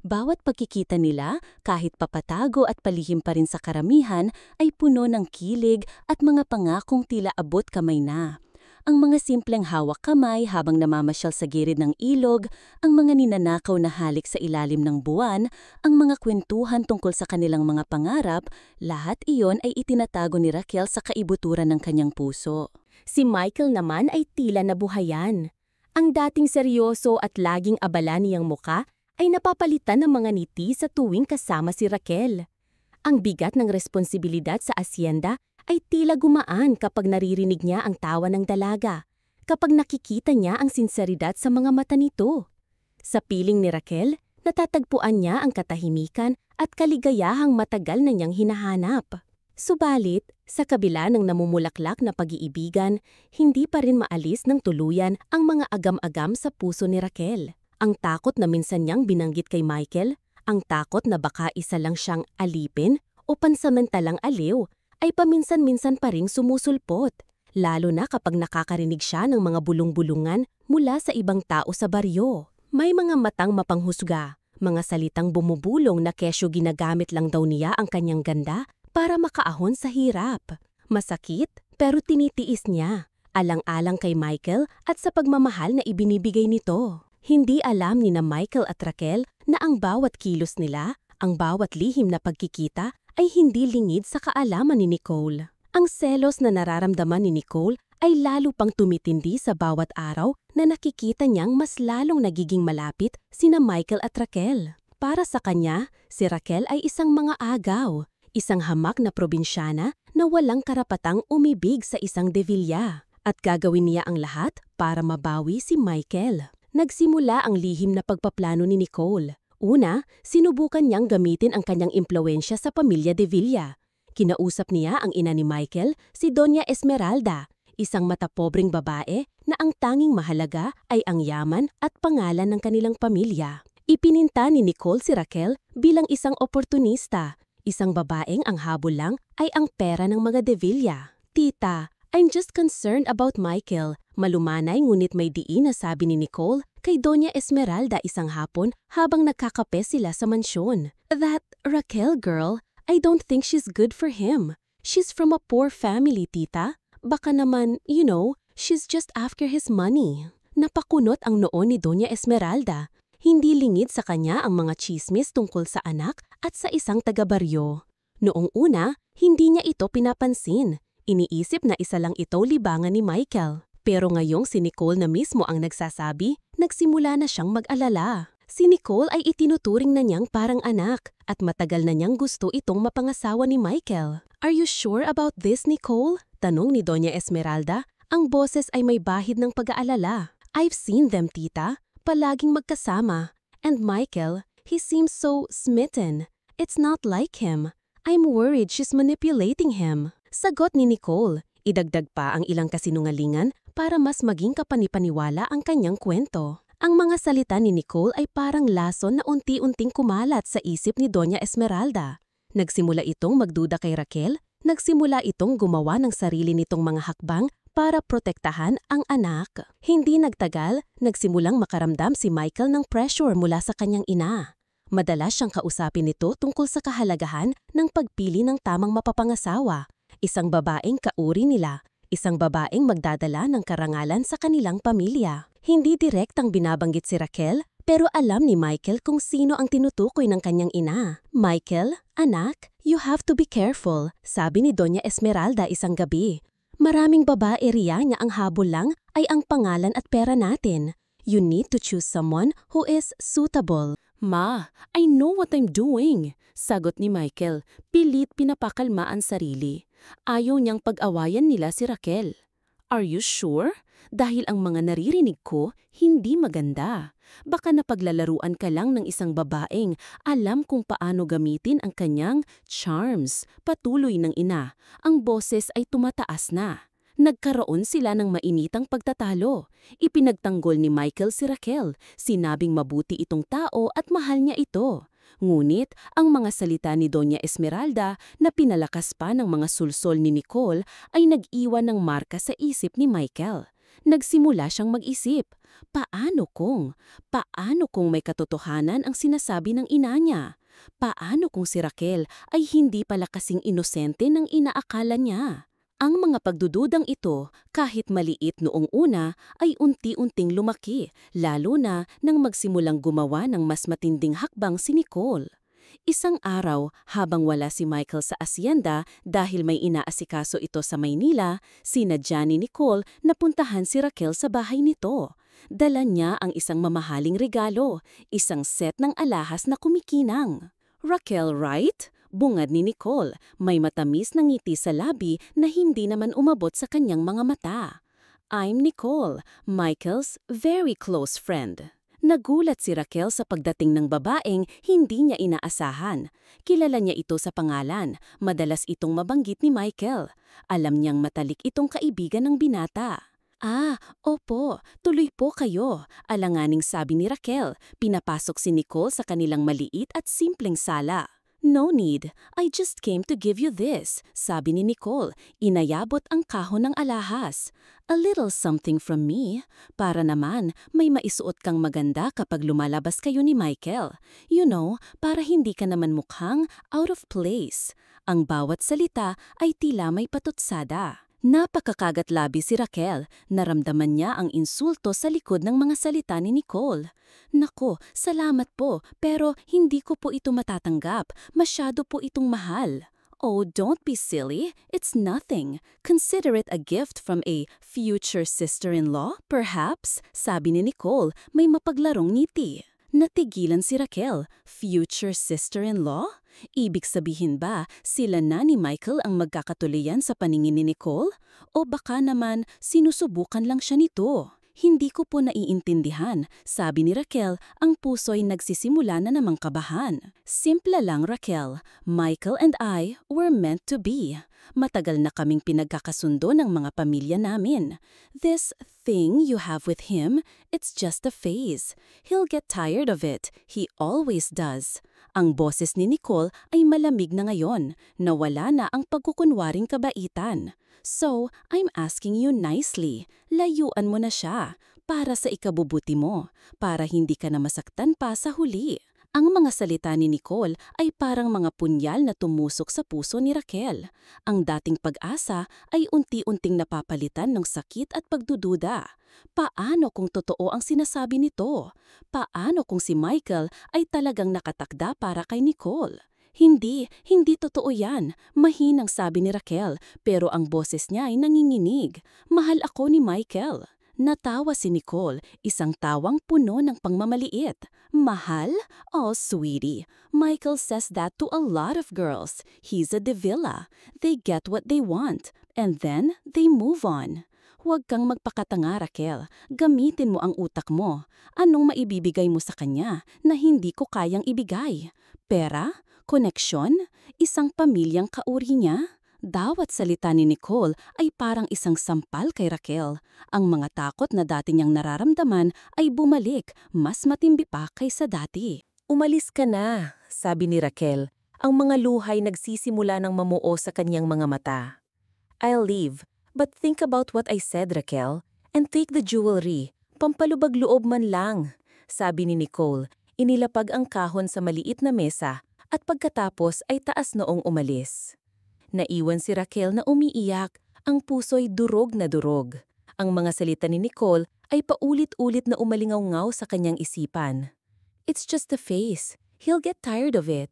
Bawat pagkikita nila, kahit papatago at palihim pa rin sa karamihan, ay puno ng kilig at mga pangakong tila abot kamay na. Ang mga simpleng hawak kamay habang namamasyal sa gilid ng ilog, ang mga ninanakaw na halik sa ilalim ng buwan, ang mga kwentuhan tungkol sa kanilang mga pangarap, lahat iyon ay itinatago ni Raquel sa kaibuturan ng kanyang puso. Si Michael naman ay tila nabuhayan. Ang dating seryoso at laging abala niyang muka ay napapalitan ng mga ngiti sa tuwing kasama si Raquel. Ang bigat ng responsibilidad sa asyenda ay tila gumaan kapag naririnig niya ang tawa ng dalaga, kapag nakikita niya ang sinseridad sa mga mata nito. Sa piling ni Raquel, natatagpuan niya ang katahimikan at kaligayahang matagal na niyang hinahanap. Subalit, sa kabila ng namumulaklak na pag-iibigan, hindi pa rin maalis ng tuluyan ang mga agam-agam sa puso ni Raquel. Ang takot na minsan niyang binanggit kay Michael, ang takot na baka isa lang siyang alipin o pansamantalang aliw, ay paminsan-minsan pa ring sumusulpot, lalo na kapag nakakarinig siya ng mga bulong-bulungan mula sa ibang tao sa baryo. May mga matang mapanghusga, mga salitang bumubulong na kesyo ginagamit lang daw niya ang kanyang ganda para makaahon sa hirap. Masakit, pero tinitiis niya, alang-alang kay Michael at sa pagmamahal na ibinibigay nito. Hindi alam ni na Michael at Raquel na ang bawat kilos nila, ang bawat lihim na pagkikita, ay hindi lingid sa kaalaman ni Nicole. Ang selos na nararamdaman ni Nicole ay lalo pang tumitindi sa bawat araw na nakikita niyang mas lalong nagiging malapit sina Michael at Raquel. Para sa kanya, si Raquel ay isang mga agaw, isang hamak na probinsyana na walang karapatang umibig sa isang Devilla. At gagawin niya ang lahat para mabawi si Michael. Nagsimula ang lihim na pagpaplano ni Nicole. Una, sinubukan niyang gamitin ang kanyang impluwensya sa pamilya Devilla. Kinausap niya ang ina ni Michael, si Doña Esmeralda, isang matapobreng babae na ang tanging mahalaga ay ang yaman at pangalan ng kanilang pamilya. Ipininta ni Nicole si Raquel bilang isang oportunista, isang babaeng ang habol lang ay ang pera ng mga Devilla. Tita, I'm just concerned about Michael. Malumanay ngunit may diin na sabi ni Nicole kay Doña Esmeralda isang hapon habang nagkakape sila sa mansyon. That Raquel girl, I don't think she's good for him. She's from a poor family, tita. Baka naman, She's just after his money. Napakunot ang noo ni Doña Esmeralda. Hindi lingid sa kanya ang mga chismis tungkol sa anak at sa isang taga-baryo. Noong una, hindi niya ito pinapansin. Iniisip na isa lang ito libangan ni Michael. Pero ngayong si Nicole na mismo ang nagsasabi, nagsimula na siyang mag-alala. Si Nicole ay itinuturing na niyang parang anak at matagal na niyang gusto itong mapangasawa ni Michael. Are you sure about this, Nicole? Tanong ni Doña Esmeralda. Ang boses ay may bahid ng pag-aalala. I've seen them, tita. Palaging magkasama. And Michael, he seems so smitten. It's not like him. I'm worried she's manipulating him. Sagot ni Nicole. Idagdag pa ang ilang kasinungalingan para mas maging kapanipaniwala ang kanyang kwento. Ang mga salita ni Nicole ay parang lason na unti-unting kumalat sa isip ni Doña Esmeralda. Nagsimula itong magduda kay Raquel, nagsimula itong gumawa ng sarili nitong mga hakbang para protektahan ang anak. Hindi nagtagal, nagsimulang makaramdam si Michael ng pressure mula sa kanyang ina. Madalas siyang kausapin nito tungkol sa kahalagahan ng pagpili ng tamang mapapangasawa. Isang babaeng kauri nila, isang babaeng magdadala ng karangalan sa kanilang pamilya. Hindi direktang binabanggit si Raquel, pero alam ni Michael kung sino ang tinutukoy ng kanyang ina. Michael, anak, you have to be careful, sabi ni Doña Esmeralda isang gabi. Maraming babae riyan niya ang habol lang ay ang pangalan at pera natin. You need to choose someone who is suitable. Ma, I know what I'm doing, sagot ni Michael, pilit pinapakalma ang sarili. Ayaw niyang pag-awayan nila si Raquel. Are you sure? Dahil ang mga naririnig ko, hindi maganda. Baka napaglalaruan ka lang ng isang babaeng alam kung paano gamitin ang kanyang charms. Patuloy ng ina. Ang boses ay tumataas na. Nagkaroon sila ng mainitang pagtatalo. Ipinagtanggol ni Michael si Raquel. Sinabing mabuti itong tao at mahal niya ito. Ngunit ang mga salita ni Doña Esmeralda na pinalakas pa ng mga sulsol ni Nicole ay nag-iwan ng marka sa isip ni Michael. Nagsimula siyang mag-isip, paano kung may katotohanan ang sinasabi ng ina niya? Paano kung si Raquel ay hindi pala kasing inosente ng inaakala niya? Ang mga pagdududang ito, kahit maliit noong una, ay unti-unting lumaki, lalo na nang magsimulang gumawa ng mas matinding hakbang si Nicole. Isang araw, habang wala si Michael sa asyenda dahil may inaasikaso ito sa Maynila, sinadya ni Nicole na puntahan si Raquel sa bahay nito. Dala niya ang isang mamahaling regalo, isang set ng alahas na kumikinang. Raquel, right? Bungad ni Nicole, may matamis na ngiti sa labi na hindi naman umabot sa kanyang mga mata. I'm Nicole, Michael's very close friend. Nagulat si Raquel sa pagdating ng babaeng hindi niya inaasahan. Kilala niya ito sa pangalan, madalas itong mabanggit ni Michael. Alam niyang matalik itong kaibigan ng binata. Opo, tuloy po kayo, alanganing sabi ni Raquel. Pinapasok si Nicole sa kanilang maliit at simpleng sala. No need, I just came to give you this, sabi ni Nicole. Inayabot ang kahon ng alahas. A little something from me. Para naman, may maisuot kang maganda kapag lumalabas kayo ni Michael. You know, para hindi ka naman mukhang out of place. Ang bawat salita ay tila may patutsada. Napakakagat-labi si Raquel. Naramdaman niya ang insulto sa likod ng mga salita ni Nicole. Nako, salamat po, pero hindi ko po ito matatanggap. Masyado po itong mahal. Oh, don't be silly. It's nothing. Consider it a gift from a future sister-in-law, perhaps, sabi ni Nicole, may mapaglarong ngiti. Natigilan si Raquel, future sister-in-law? Ibig sabihin ba sila na ni Michael ang magkakatuloyan sa paningin ni Nicole? O baka naman sinusubukan lang siya nito? Hindi ko po naiintindihan, sabi ni Raquel, ang puso'y nagsisimula na namang kabahan. Simple lang, Raquel. Michael and I were meant to be. Matagal na kaming pinagkakasundo ng mga pamilya namin. This thing you have with him, it's just a phase. He'll get tired of it. He always does. Ang boses ni Nicole ay malamig na ngayon, nawala na ang pagkukunwaring kabaitan. So, I'm asking you nicely, layuan mo na siya, para sa ikabubuti mo, para hindi ka na masaktan pa sa huli. Ang mga salita ni Nicole ay parang mga punyal na tumusok sa puso ni Raquel. Ang dating pag-asa ay unti-unting napapalitan ng sakit at pagdududa. Paano kung totoo ang sinasabi nito? Paano kung si Michael ay talagang nakatakda para kay Nicole? Hindi totoo yan. Mahinang sabi ni Raquel, pero ang boses niya ay nanginginig. Mahal ako ni Michael. Natawa si Nicole, isang tawang puno ng pangmamaliit. Mahal? Oh, sweetie. Michael says that to a lot of girls. He's a Davila. They get what they want, and then they move on. Huwag kang magpakatanga, Raquel. Gamitin mo ang utak mo. Anong maibibigay mo sa kanya na hindi ko kayang ibigay? Pera? Koneksyon? Isang pamilyang kauri niya? Bawat salita ni Nicole ay parang isang sampal kay Raquel. Ang mga takot na dati niyang nararamdaman ay bumalik, mas matindi pa kaysa dati. Umalis ka na, sabi ni Raquel. Ang mga luhay nagsisimula ng mamuo sa kanyang mga mata. I'll leave, but think about what I said, Raquel, and take the jewelry. Pampalubag loob man lang, sabi ni Nicole. Inilapag ang kahon sa maliit na mesa at pagkatapos ay taas noong umalis. Naiwan si Raquel na umiiyak, ang puso'y durog na durog. Ang mga salita ni Nicole ay paulit-ulit na umalingaw-ngaw sa kanyang isipan. It's just a phase. He'll get tired of it.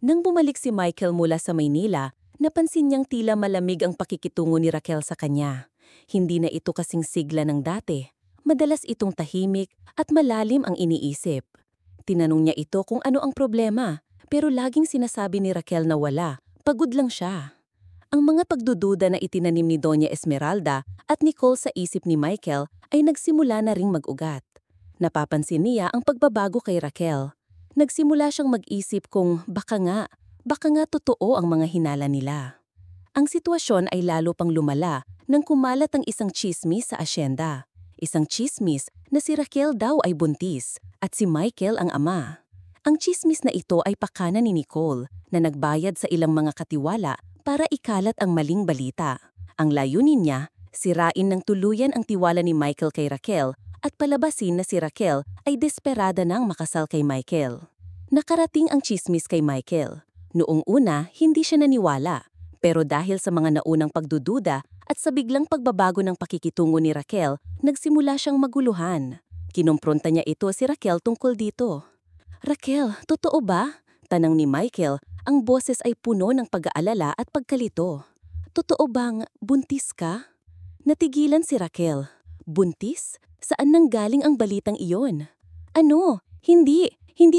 Nang bumalik si Michael mula sa Maynila, napansin niyang tila malamig ang pakikitungo ni Raquel sa kanya. Hindi na ito kasing sigla ng dati. Madalas itong tahimik at malalim ang iniisip. Tinanong niya ito kung ano ang problema, pero laging sinasabi ni Raquel na wala, pagod lang siya. Ang mga pagdududa na itinanim ni Doña Esmeralda at Nicole sa isip ni Michael ay nagsimula na ring mag-ugat. Napapansin niya ang pagbabago kay Raquel. Nagsimula siyang mag-isip kung baka nga totoo ang mga hinala nila. Ang sitwasyon ay lalo pang lumala nang kumalat ang isang tsismis sa asyenda. Isang tsismis na si Raquel daw ay buntis at si Michael ang ama. Ang tsismis na ito ay pakana ni Nicole na nagbayad sa ilang mga katiwala para ikalat ang maling balita. Ang layunin niya, sirain ng tuluyan ang tiwala ni Michael kay Raquel at palabasin na si Raquel ay desperada nang makasal kay Michael. Nakarating ang tsismis kay Michael. Noong una, hindi siya naniwala. Pero dahil sa mga naunang pagdududa at sa biglang pagbabago ng pakikitungo ni Raquel, nagsimula siyang maguluhan. Kinumpronta niya ito si Raquel tungkol dito. Raquel, totoo ba? Tanang ni Michael, ang boses ay puno ng pag-aalala at pagkalito. Totoo bang buntis ka? Natigilan si Raquel. Buntis? Saan nanggaling ang balitang iyon? Ano? Hindi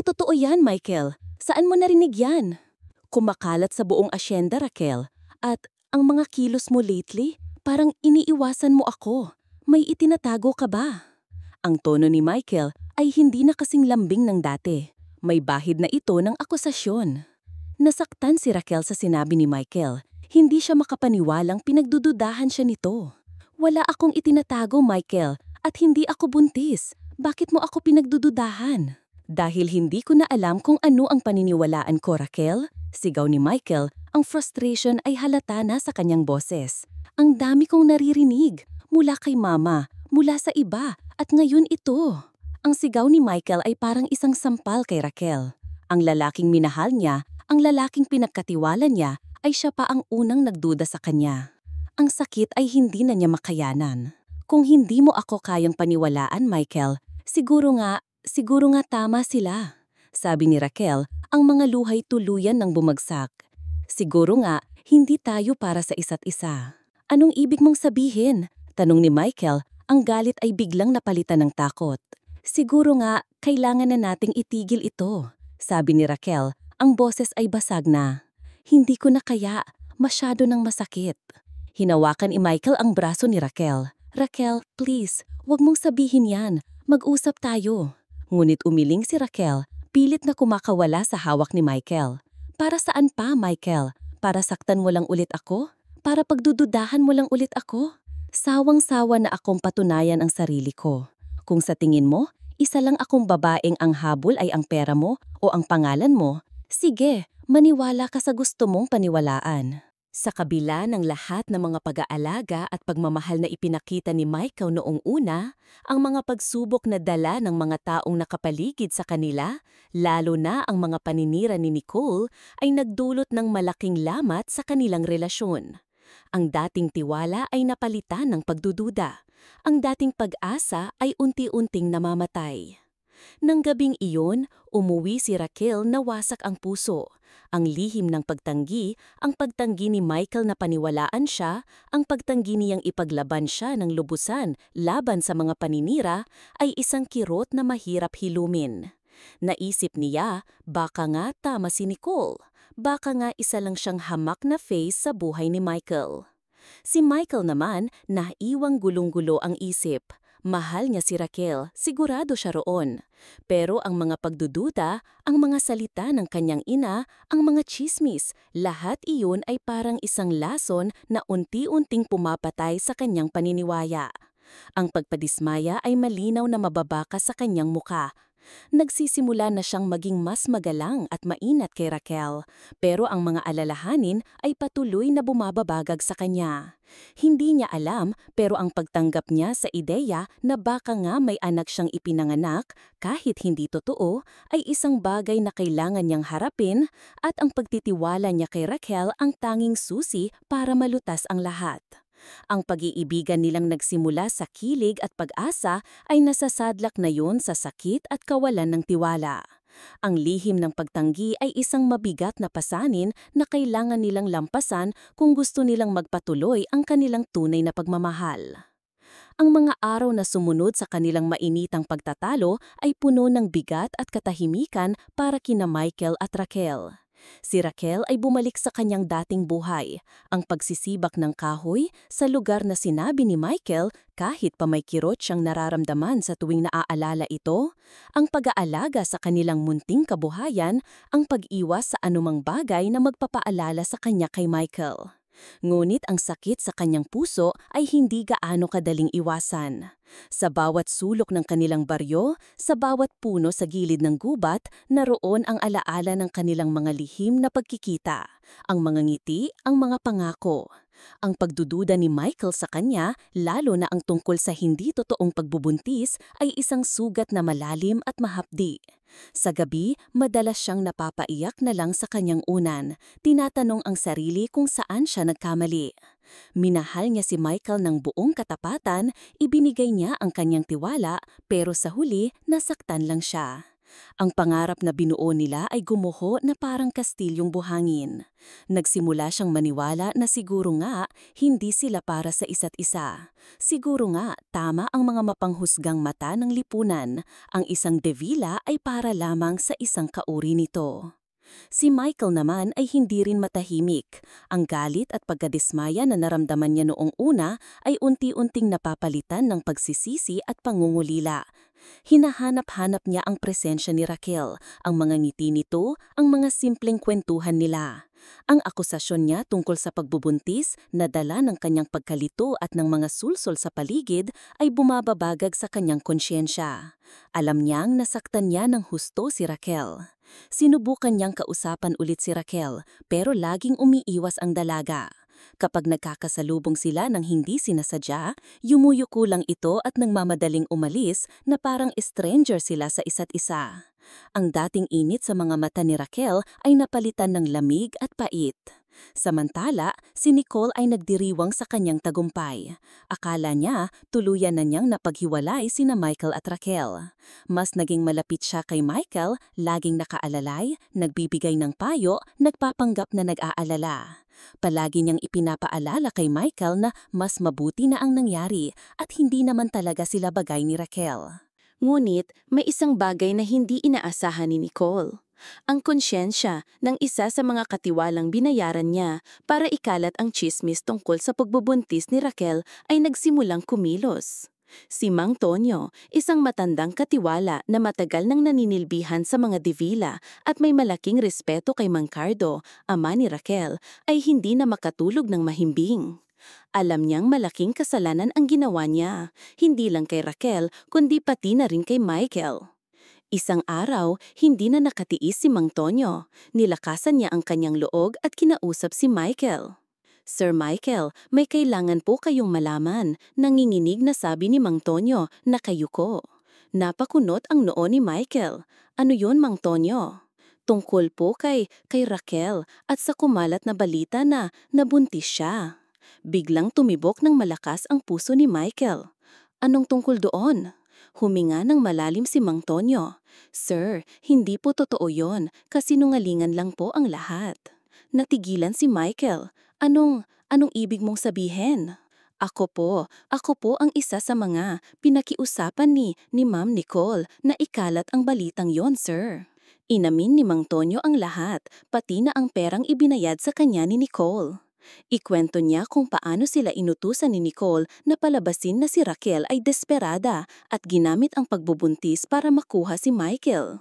totoo yan, Michael. Saan mo narinig yan? Kumakalat sa buong asyenda, Raquel. At ang mga kilos mo lately, parang iniiwasan mo ako. May itinatago ka ba? Ang tono ni Michael ay hindi na kasing lambing ng dati. May bahid na ito ng akusasyon. Nasaktan si Raquel sa sinabi ni Michael. Hindi siya makapaniwalang pinagdududahan siya nito. Wala akong itinatago, Michael, at hindi ako buntis. Bakit mo ako pinagdududahan? Dahil hindi ko na alam kung ano ang paniniwalaan ko, Raquel, sigaw ni Michael, ang frustration ay halata na sa kanyang boses. Ang dami kong naririnig, mula kay mama, mula sa iba, at ngayon ito. Ang sigaw ni Michael ay parang isang sampal kay Raquel. Ang lalaking minahal niya, ang lalaking pinagkatiwala niya, ay siya pa ang unang nagduda sa kanya. Ang sakit ay hindi na niya makayanan. Kung hindi mo ako kayang paniwalaan, Michael, siguro nga tama sila. Sabi ni Raquel, ang mga luhay tuluyan ng bumagsak. Siguro nga, hindi tayo para sa isa't isa. Anong ibig mong sabihin? Tanong ni Michael, ang galit ay biglang napalitan ng takot. Siguro nga, kailangan na nating itigil ito. Sabi ni Raquel, ang boses ay basag na. Hindi ko na kaya, masyado nang masakit. Hinawakan ni Michael ang braso ni Raquel. Raquel, please, wag mong sabihin yan. Mag-usap tayo. Ngunit umiling si Raquel, pilit na kumakawala sa hawak ni Michael. Para saan pa, Michael? Para saktan mo lang ulit ako? Para pagdududahan mo lang ulit ako? Sawang-sawa na akong patunayan ang sarili ko. Kung sa tingin mo, isa lang akong babaeng ang habol ay ang pera mo o ang pangalan mo, sige, maniwala ka sa gusto mong paniwalaan. Sa kabila ng lahat ng mga pag-aalaga at pagmamahal na ipinakita ni Michael noong una, ang mga pagsubok na dala ng mga taong nakapaligid sa kanila, lalo na ang mga paninira ni Nicole, ay nagdulot ng malaking lamat sa kanilang relasyon. Ang dating tiwala ay napalitan ng pagdududa. Ang dating pag-asa ay unti-unting namamatay. Nang gabing iyon, umuwi si Raquel na wasak ang puso. Ang lihim ng pagtanggi, ang pagtanggi ni Michael na paniwalaan siya, ang pagtanggi niyang ipaglaban siya ng lubusan laban sa mga paninira, ay isang kirot na mahirap hilumin. Naisip niya, baka nga tama si Nicole. Baka nga isa lang siyang hamak na face sa buhay ni Michael. Si Michael naman, naiwang gulong-gulo ang isip. Mahal niya si Raquel, sigurado siya roon. Pero ang mga pagdududa, ang mga salita ng kanyang ina, ang mga chismis, lahat iyon ay parang isang lason na unti-unting pumapatay sa kanyang paniniwala. Ang pagpadismaya ay malinaw na mababaka sa kanyang muka. Nagsisimula na siyang maging mas magalang at mainat kay Raquel, pero ang mga alalahanin ay patuloy na bumababagag sa kanya. Hindi niya alam, pero ang pagtanggap niya sa ideya na baka nga may anak siyang ipinanganak, kahit hindi totoo, ay isang bagay na kailangan niyang harapin, at ang pagtitiwala niya kay Raquel ang tanging susi para malutas ang lahat. Ang pag-iibigan nilang nagsimula sa kilig at pag-asa ay nasasadlak na yon sa sakit at kawalan ng tiwala. Ang lihim ng pagtanggi ay isang mabigat na pasanin na kailangan nilang lampasan kung gusto nilang magpatuloy ang kanilang tunay na pagmamahal. Ang mga araw na sumunod sa kanilang mainitang pagtatalo ay puno ng bigat at katahimikan para kina Michael at Raquel. Si Raquel ay bumalik sa kanyang dating buhay, ang pagsisibak ng kahoy sa lugar na sinabi ni Michael kahit pa may kirot siyang nararamdaman sa tuwing naaalala ito, ang pag-aalaga sa kanilang munting kabuhayan, ang pag-iwas sa anumang bagay na magpapaalala sa kanya kay Michael. Ngunit ang sakit sa kanyang puso ay hindi gaano kadaling iwasan. Sa bawat sulok ng kanilang baryo, sa bawat puno sa gilid ng gubat, naroon ang alaala ng kanilang mga lihim na pagkikita, ang mga ngiti, ang mga pangako. Ang pagdududa ni Michael sa kanya, lalo na ang tungkol sa hindi totoong pagbubuntis, ay isang sugat na malalim at mahapdi. Sa gabi, madalas siyang napapaiyak na lang sa kanyang unan, tinatanong ang sarili kung saan siya nagkamali. Minahal niya si Michael ng buong katapatan, ibinigay niya ang kanyang tiwala, pero sa huli, nasaktan lang siya. Ang pangarap na binuo nila ay gumuho na parang kastilyong buhangin. Nagsimula siyang maniwala na siguro nga hindi sila para sa isa't isa. Siguro nga tama ang mga mapanghusgang mata ng lipunan. Ang isang devila ay para lamang sa isang kauri nito. Si Michael naman ay hindi rin matahimik. Ang galit at pagkadismaya na naramdaman niya noong una ay unti-unting napapalitan ng pagsisisi at pangungulila. Hinahanap-hanap niya ang presensya ni Raquel, ang mga ngiti nito, ang mga simpleng kwentuhan nila. Ang akusasyon niya tungkol sa pagbubuntis na dala ng kanyang pagkalito at ng mga sulsol sa paligid ay bumababagag sa kanyang konsyensya. Alam niyang nasaktan niya ng husto si Raquel. Sinubukan niyang kausapan ulit si Raquel, pero laging umiiwas ang dalaga. Kapag nagkakasalubong sila ng hindi sinasadya, yumuyuko lang ito at nagmamadaling umalis na parang stranger sila sa isa't isa. Ang dating init sa mga mata ni Raquel ay napalitan ng lamig at pait. Samantala, si Nicole ay nagdiriwang sa kanyang tagumpay. Akala niya tuluyan na niyang napaghiwalay sina Michael at Raquel. Mas naging malapit siya kay Michael, laging nakaalalay, nagbibigay ng payo, nagpapanggap na nag-aalala. Palagi niyang ipinapaalala kay Michael na mas mabuti na ang nangyari at hindi naman talaga sila bagay ni Raquel. Ngunit may isang bagay na hindi inaasahan ni Nicole. Ang konsyensya ng isa sa mga katiwalang binayaran niya para ikalat ang chismis tungkol sa pagbubuntis ni Raquel ay nagsimulang kumilos. Si Mang Tonyo, isang matandang katiwala na matagal nang naninilbihan sa mga divila at may malaking respeto kay Mang Cardo, ama ni Raquel, ay hindi na makatulog ng mahimbing. Alam niyang malaking kasalanan ang ginawa niya, hindi lang kay Raquel kundi pati na rin kay Michael. Isang araw, hindi na nakatiis si Mang Tonyo. Nilakasan niya ang kanyang loob at kinausap si Michael. Sir Michael, may kailangan po kayong malaman. Nanginginig na sabi ni Mang Tonyo na kayuko. Napakunot ang noo ni Michael. Ano yun, Mang Tonyo? Tungkol po kay Raquel at sa kumalat na balita na nabuntis siya. Biglang tumibok ng malakas ang puso ni Michael. Anong tungkol doon? Huminga ng malalim si Mang Tonyo. Sir, hindi po totoo yon, kasinungalingan lang po ang lahat. Natigilan si Michael. Anong ibig mong sabihin? Ako po ang isa sa mga pinakiusapan ni Ma'am Nicole na ikalat ang balitang yon, sir. Inamin ni Mang Tonyo ang lahat, pati na ang perang ibinayad sa kanya ni Nicole. Ikwento niya kung paano sila inutusan ni Nicole na palabasin na si Raquel ay desperada at ginamit ang pagbubuntis para makuha si Michael.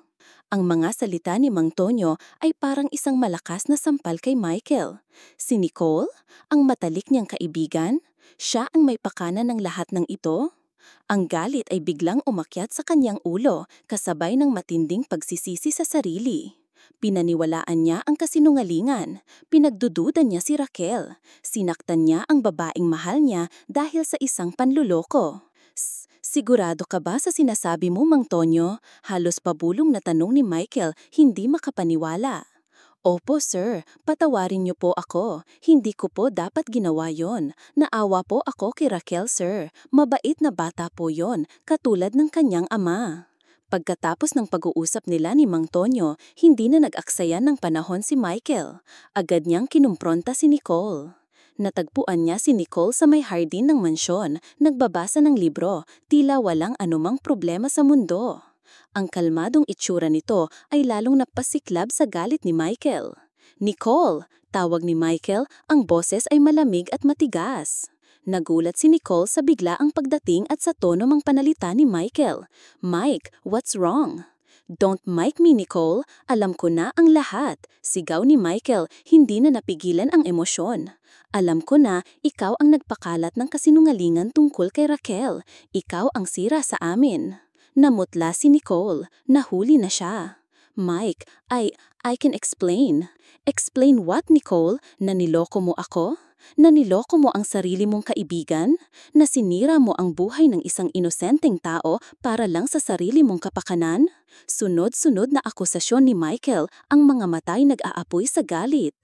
Ang mga salita ni Mang Tonyo ay parang isang malakas na sampal kay Michael. Si Nicole, ang matalik niyang kaibigan, siya ang may pakana ng lahat ng ito. Ang galit ay biglang umakyat sa kanyang ulo kasabay ng matinding pagsisisi sa sarili. Pinaniwalaan niya ang kasinungalingan, pinagdududan niya si Raquel, sinaktan niya ang babaeng mahal niya dahil sa isang panluloko. Sigurado ka ba sa sinasabi mo, Mang Tonyo? Halos pabulong na tanong ni Michael, hindi makapaniwala. Opo, sir. Patawarin niyo po ako. Hindi ko po dapat ginawa yon. Naawa po ako kay Raquel, sir. Mabait na bata po yon, katulad ng kanyang ama. Pagkatapos ng pag-uusap nila ni Mang Tonyo, hindi na nag-aksaya ng panahon si Michael. Agad niyang kinumpronta si Nicole. Natagpuan niya si Nicole sa may hardin ng mansyon, nagbabasa ng libro, tila walang anumang problema sa mundo. Ang kalmadong itsura nito ay lalong napasiklab sa galit ni Michael. Nicole! Tawag ni Michael, ang boses ay malamig at matigas. Nagulat si Nicole sa biglaang pagdating at sa tono mang panalita ni Michael. Mike, what's wrong? Don't mic me, Nicole. Alam ko na ang lahat. Sigaw ni Michael, hindi na napigilan ang emosyon. Alam ko na, ikaw ang nagpakalat ng kasinungalingan tungkol kay Raquel. Ikaw ang sira sa amin. Namutla si Nicole. Nahuli na siya. Mike, I can explain. Explain what, Nicole? Naniloko mo ako? Naniloko mo ang sarili mong kaibigan? Nasinira mo ang buhay ng isang inosenteng tao para lang sa sarili mong kapakanan? Sunod-sunod na akusasyon ni Michael, ang mga matay nag-aapoy sa galit.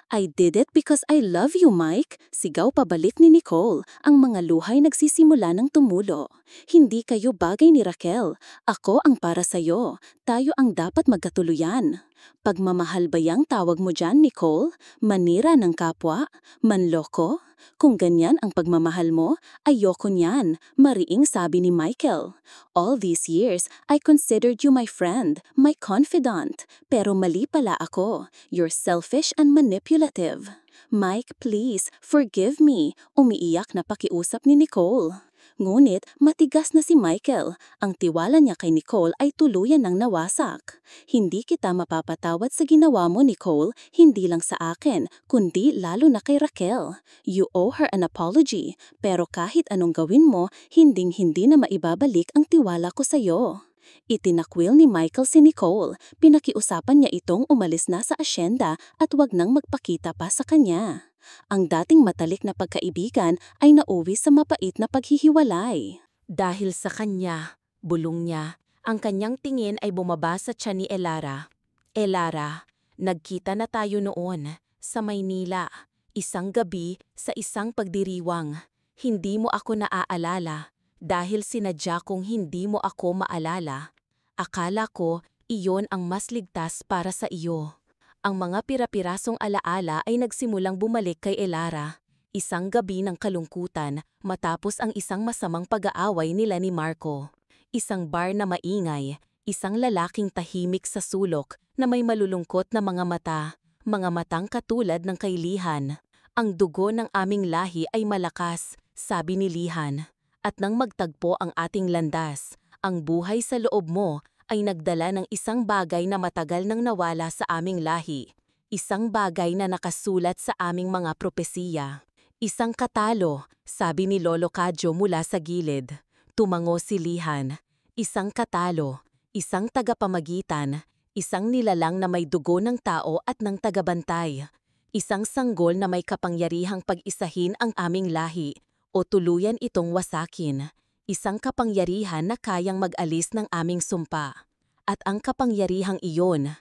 I did it because I love you, Mike. Sigaw pabalik ni Nicole, ang mga luhay nagsisimula ng tumulo. Hindi kayo bagay ni Raquel. Ako ang para sa'yo. Tayo ang dapat magkatuluyan. Pagmamahal ba yang tawag mo dyan, Nicole? Manira ng kapwa? Manloko? Kung ganyan ang pagmamahal mo, ayoko niyan, mariing sabi ni Michael. All these years, I considered you my friend, my confidant. Pero mali pala ako. You're selfish and manipulative. Mike, please, forgive me. Umiiyak na pakiusap ni Nicole. Ngunit matigas na si Michael. Ang tiwala niya kay Nicole ay tuluyan ng nawasak. Hindi kita mapapatawad sa ginawa mo, Nicole, hindi lang sa akin, kundi lalo na kay Raquel. You owe her an apology, pero kahit anong gawin mo, hinding-hindi na maibabalik ang tiwala ko sa'yo. Itinakwil ni Michael si Nicole, pinakiusapan niya itong umalis na sa asyenda at wag nang magpakita pa sa kanya. Ang dating matalik na pagkaibigan ay nauwi sa mapait na paghihiwalay. Dahil sa kanya, bulong niya, ang kanyang tingin ay bumaba sa tiyan ni Elara. Elara, nagkita na tayo noon, sa Maynila, isang gabi sa isang pagdiriwang. Hindi mo ako naaalala, dahil sinadya kong hindi mo ako maalala. Akala ko, iyon ang mas ligtas para sa iyo. Ang mga pira-pirasong alaala ay nagsimulang bumalik kay Elara. Isang gabi ng kalungkutan matapos ang isang masamang pag-aaway nila ni Marco. Isang bar na maingay, isang lalaking tahimik sa sulok na may malulungkot na mga matang katulad ng kay Lihan. Ang dugo ng aming lahi ay malakas, sabi ni Lihan. At nang magtagpo ang ating landas, ang buhay sa loob mo ay nagdala ng isang bagay na matagal nang nawala sa aming lahi. Isang bagay na nakasulat sa aming mga propesiya. Isang katalo, sabi ni Lolo Kadyo mula sa gilid. Tumango si Lihan. Isang katalo, isang tagapamagitan, isang nilalang na may dugo ng tao at ng tagabantay. Isang sanggol na may kapangyarihang pag-isahin ang aming lahi o tuluyan itong wasakin. Isang kapangyarihan na kayang mag-alis ng aming sumpa. At ang kapangyarihang iyon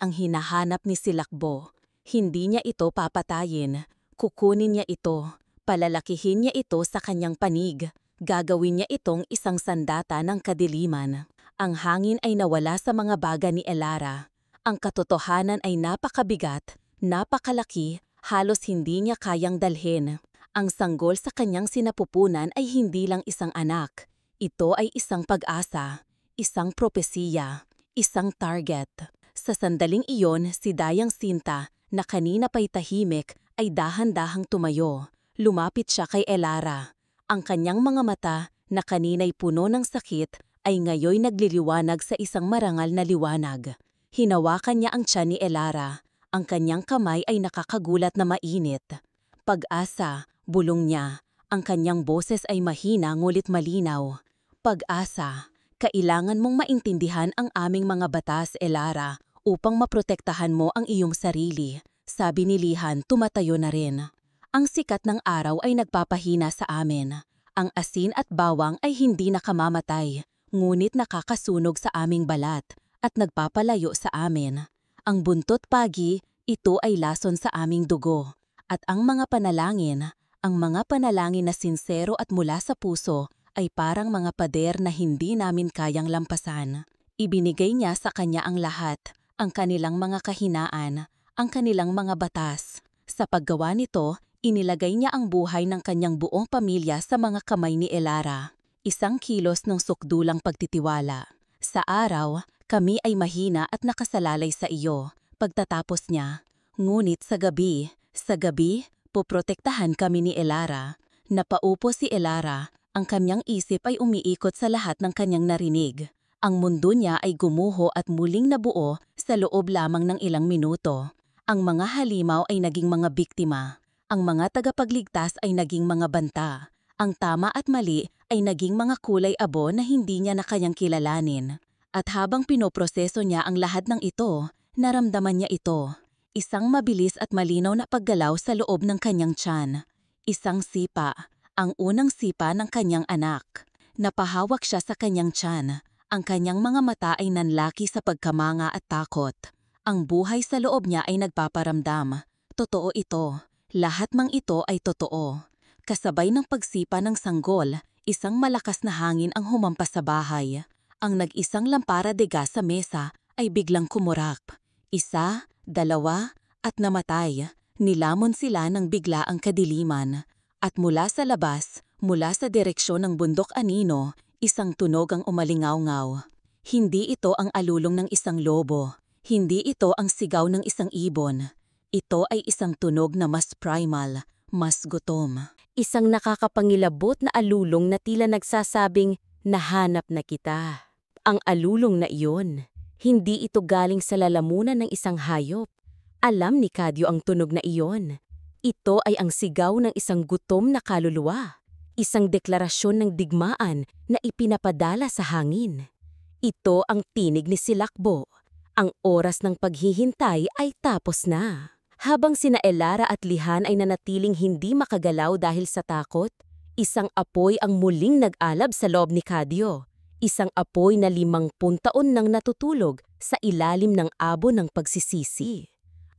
ang hinahanap ni Silakbo. Hindi niya ito papatayin. Kukunin niya ito. Palalakihin niya ito sa kanyang panig. Gagawin niya itong isang sandata ng kadiliman. Ang hangin ay nawala sa mga baga ni Elara. Ang katotohanan ay napakabigat, napakalaki, halos hindi niya kayang dalhin. Ang sanggol sa kanyang sinapupunan ay hindi lang isang anak. Ito ay isang pag-asa, isang propesiya, isang target. Sa sandaling iyon, si Dayang Sinta, na kanina pa'y tahimik, ay dahan-dahang tumayo. Lumapit siya kay Elara. Ang kanyang mga mata, na kanina'y puno ng sakit, ay ngayoy nagliliwanag sa isang marangal na liwanag. Hinawakan niya ang tiyan ni Elara. Ang kanyang kamay ay nakakagulat na mainit. Pag-asa, bulong niya. Ang kanyang boses ay mahina ngulit malinaw. Pag-asa, kailangan mong maintindihan ang aming mga batas, Elara, upang maprotektahan mo ang iyong sarili. Sabi ni Lihan, tumatayo na rin. Ang sikat ng araw ay nagpapahina sa amin. Ang asin at bawang ay hindi nakamamatay, ngunit nakakasunog sa aming balat at nagpapalayo sa amin. Ang buntot pagi, ito ay lason sa aming dugo. At ang mga panalangin na sinsero at mula sa puso, ay parang mga pader na hindi namin kayang lampasan. Ibinigay niya sa kanya ang lahat, ang kanilang mga kahinaan, ang kanilang mga batas. Sa paggawa nito, inilagay niya ang buhay ng kanyang buong pamilya sa mga kamay ni Elara. Isang kilos ng sukdulang pagtitiwala. Sa araw, kami ay mahina at nakasalalay sa iyo. Pagtatapos niya, ngunit sa gabi, poprotektahan kami ni Elara. Napaupo si Elara, ang kanyang isip ay umiikot sa lahat ng kanyang narinig. Ang mundo niya ay gumuho at muling nabuo sa loob lamang ng ilang minuto. Ang mga halimaw ay naging mga biktima. Ang mga tagapagligtas ay naging mga banta. Ang tama at mali ay naging mga kulay abo na hindi niya na kayang kilalanin. At habang pinoproseso niya ang lahat ng ito, naramdaman niya ito. Isang mabilis at malinaw na paggalaw sa loob ng kanyang tiyan. Isang sipa, ang unang sipa ng kanyang anak. Napahawak siya sa kanyang tiyan. Ang kanyang mga mata ay nanlaki sa pagkamanga at takot. Ang buhay sa loob niya ay nagpaparamdam. Totoo ito. Lahat mang ito ay totoo. Kasabay ng pagsipa ng sanggol, isang malakas na hangin ang humampas sa bahay. Ang nag-isang lampara de gas sa mesa ay biglang kumurak. Isa, dalawa, at namatay. Nilamon sila ng bigla ang kadiliman. At mula sa labas, mula sa direksyon ng bundok anino, isang tunog ang umalingaw-ngaw. Hindi ito ang alulong ng isang lobo. Hindi ito ang sigaw ng isang ibon. Ito ay isang tunog na mas primal, mas gutom. Isang nakakapangilabot na alulong na tila nagsasabing, nahanap na kita. Ang alulong na iyon, hindi ito galing sa lalamunan ng isang hayop. Alam ni Kadyo ang tunog na iyon. Ito ay ang sigaw ng isang gutom na kaluluwa. Isang deklarasyon ng digmaan na ipinapadala sa hangin. Ito ang tinig ni Silakbo. Ang oras ng paghihintay ay tapos na. Habang sina Elara at Lihan ay nanatiling hindi makagalaw dahil sa takot, isang apoy ang muling nag-alab sa loob ni Kadyo. Isang apoy na 50 taon nang natutulog sa ilalim ng abo ng pagsisisi.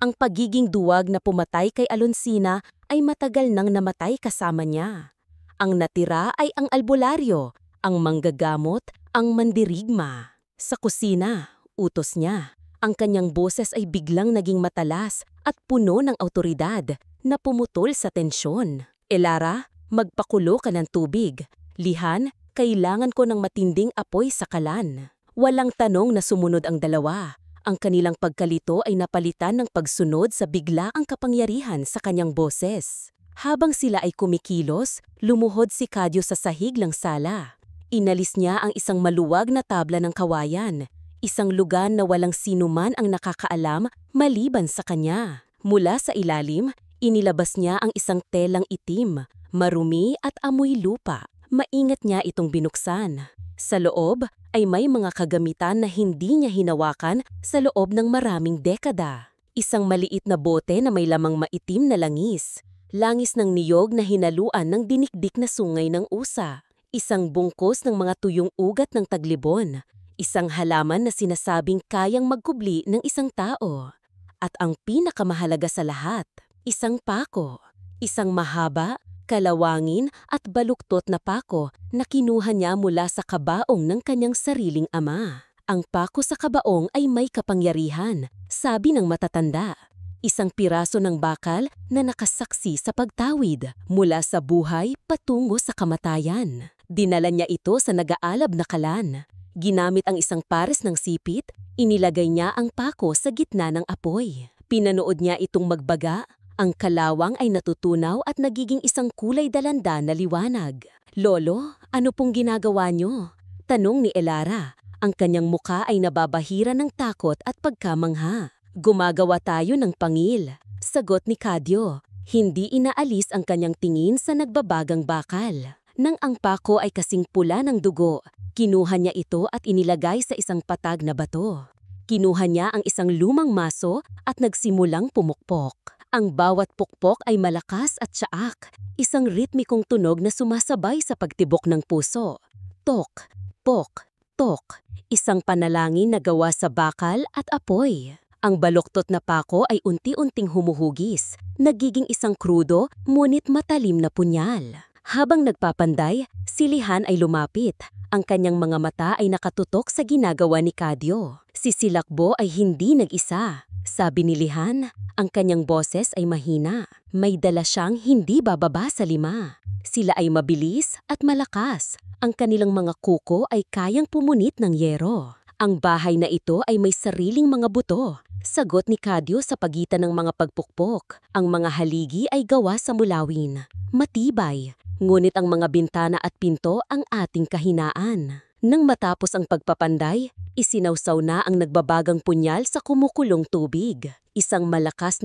Ang pagiging duwag na pumatay kay Alonsina ay matagal nang namatay kasama niya. Ang natira ay ang albularyo, ang manggagamot, ang mandirigma. Sa kusina, utos niya. Ang kanyang boses ay biglang naging matalas at puno ng awtoridad na pumutol sa tensyon. Elara, magpakulo ka ng tubig. Lihan, kailangan ko ng matinding apoy sa kalan. Walang tanong na sumunod ang dalawa. Ang kanilang pagkalito ay napalitan ng pagsunod sa biglaang kapangyarihan sa kanyang boses. Habang sila ay kumikilos, lumuhod si Kadyo sa sahig ng sala. Inalis niya ang isang maluwag na tabla ng kawayan. Isang lugar na walang sinuman ang nakakaalam maliban sa kanya. Mula sa ilalim, inilabas niya ang isang telang itim, marumi at amoy lupa. Maingat niya itong binuksan. Sa loob ay may mga kagamitan na hindi niya hinawakan sa loob ng maraming dekada. Isang maliit na bote na may lamang maitim na langis. Langis ng niyog na hinaluan ng dinikdik na sungay ng usa. Isang bungkos ng mga tuyong ugat ng taglibon. Isang halaman na sinasabing kayang magkubli ng isang tao. At ang pinakamahalaga sa lahat, isang pako. Isang mahaba, kalawangin at baluktot na pako na kinuha niya mula sa kabaong ng kanyang sariling ama. Ang pako sa kabaong ay may kapangyarihan, sabi ng matatanda. Isang piraso ng bakal na nakasaksi sa pagtawid mula sa buhay patungo sa kamatayan. Dinala niya ito sa nag-aalab na kalan. Ginamit ang isang pares ng sipit, inilagay niya ang pako sa gitna ng apoy. Pinanood niya itong magbaga. Ang kalawang ay natutunaw at nagiging isang kulay dalanda na liwanag. "Lolo, ano pong ginagawa niyo?" Tanong ni Elara. Ang kanyang muka ay nababahira ng takot at pagkamangha. "Gumagawa tayo ng pangil," sagot ni Kadyo. Hindi inaalis ang kanyang tingin sa nagbabagang bakal. Nang ang pako ay kasing pula ng dugo, kinuha niya ito at inilagay sa isang patag na bato. Kinuha niya ang isang lumang maso at nagsimulang pumukpok. Ang bawat pukpok ay malakas at tsaak, isang ritmikong tunog na sumasabay sa pagtibok ng puso. Tok, pok, tok, isang panalangin na gawa sa bakal at apoy. Ang baluktot na pako ay unti-unting humuhugis, nagiging isang krudo ngunit matalim na punyal. Habang nagpapanday, si Lihan ay lumapit. Ang kanyang mga mata ay nakatutok sa ginagawa ni Kadyo. Si Silakbo ay hindi nag-isa. Sabi ni Lihan, ang kanyang boses ay mahina. May dala siyang hindi bababa sa 5. Sila ay mabilis at malakas. Ang kanilang mga kuko ay kayang pumunit ng yero. Ang bahay na ito ay may sariling mga buto. Sagot ni Kadyo sa pagitan ng mga pagpukpok. Ang mga haligi ay gawa sa mulawin. Matibay. Ngunit ang mga bintana at pinto ang ating kahinaan. Nang matapos ang pagpapanday, isinawsaw na ang nagbabagang punyal sa kumukulong tubig. Isang malakas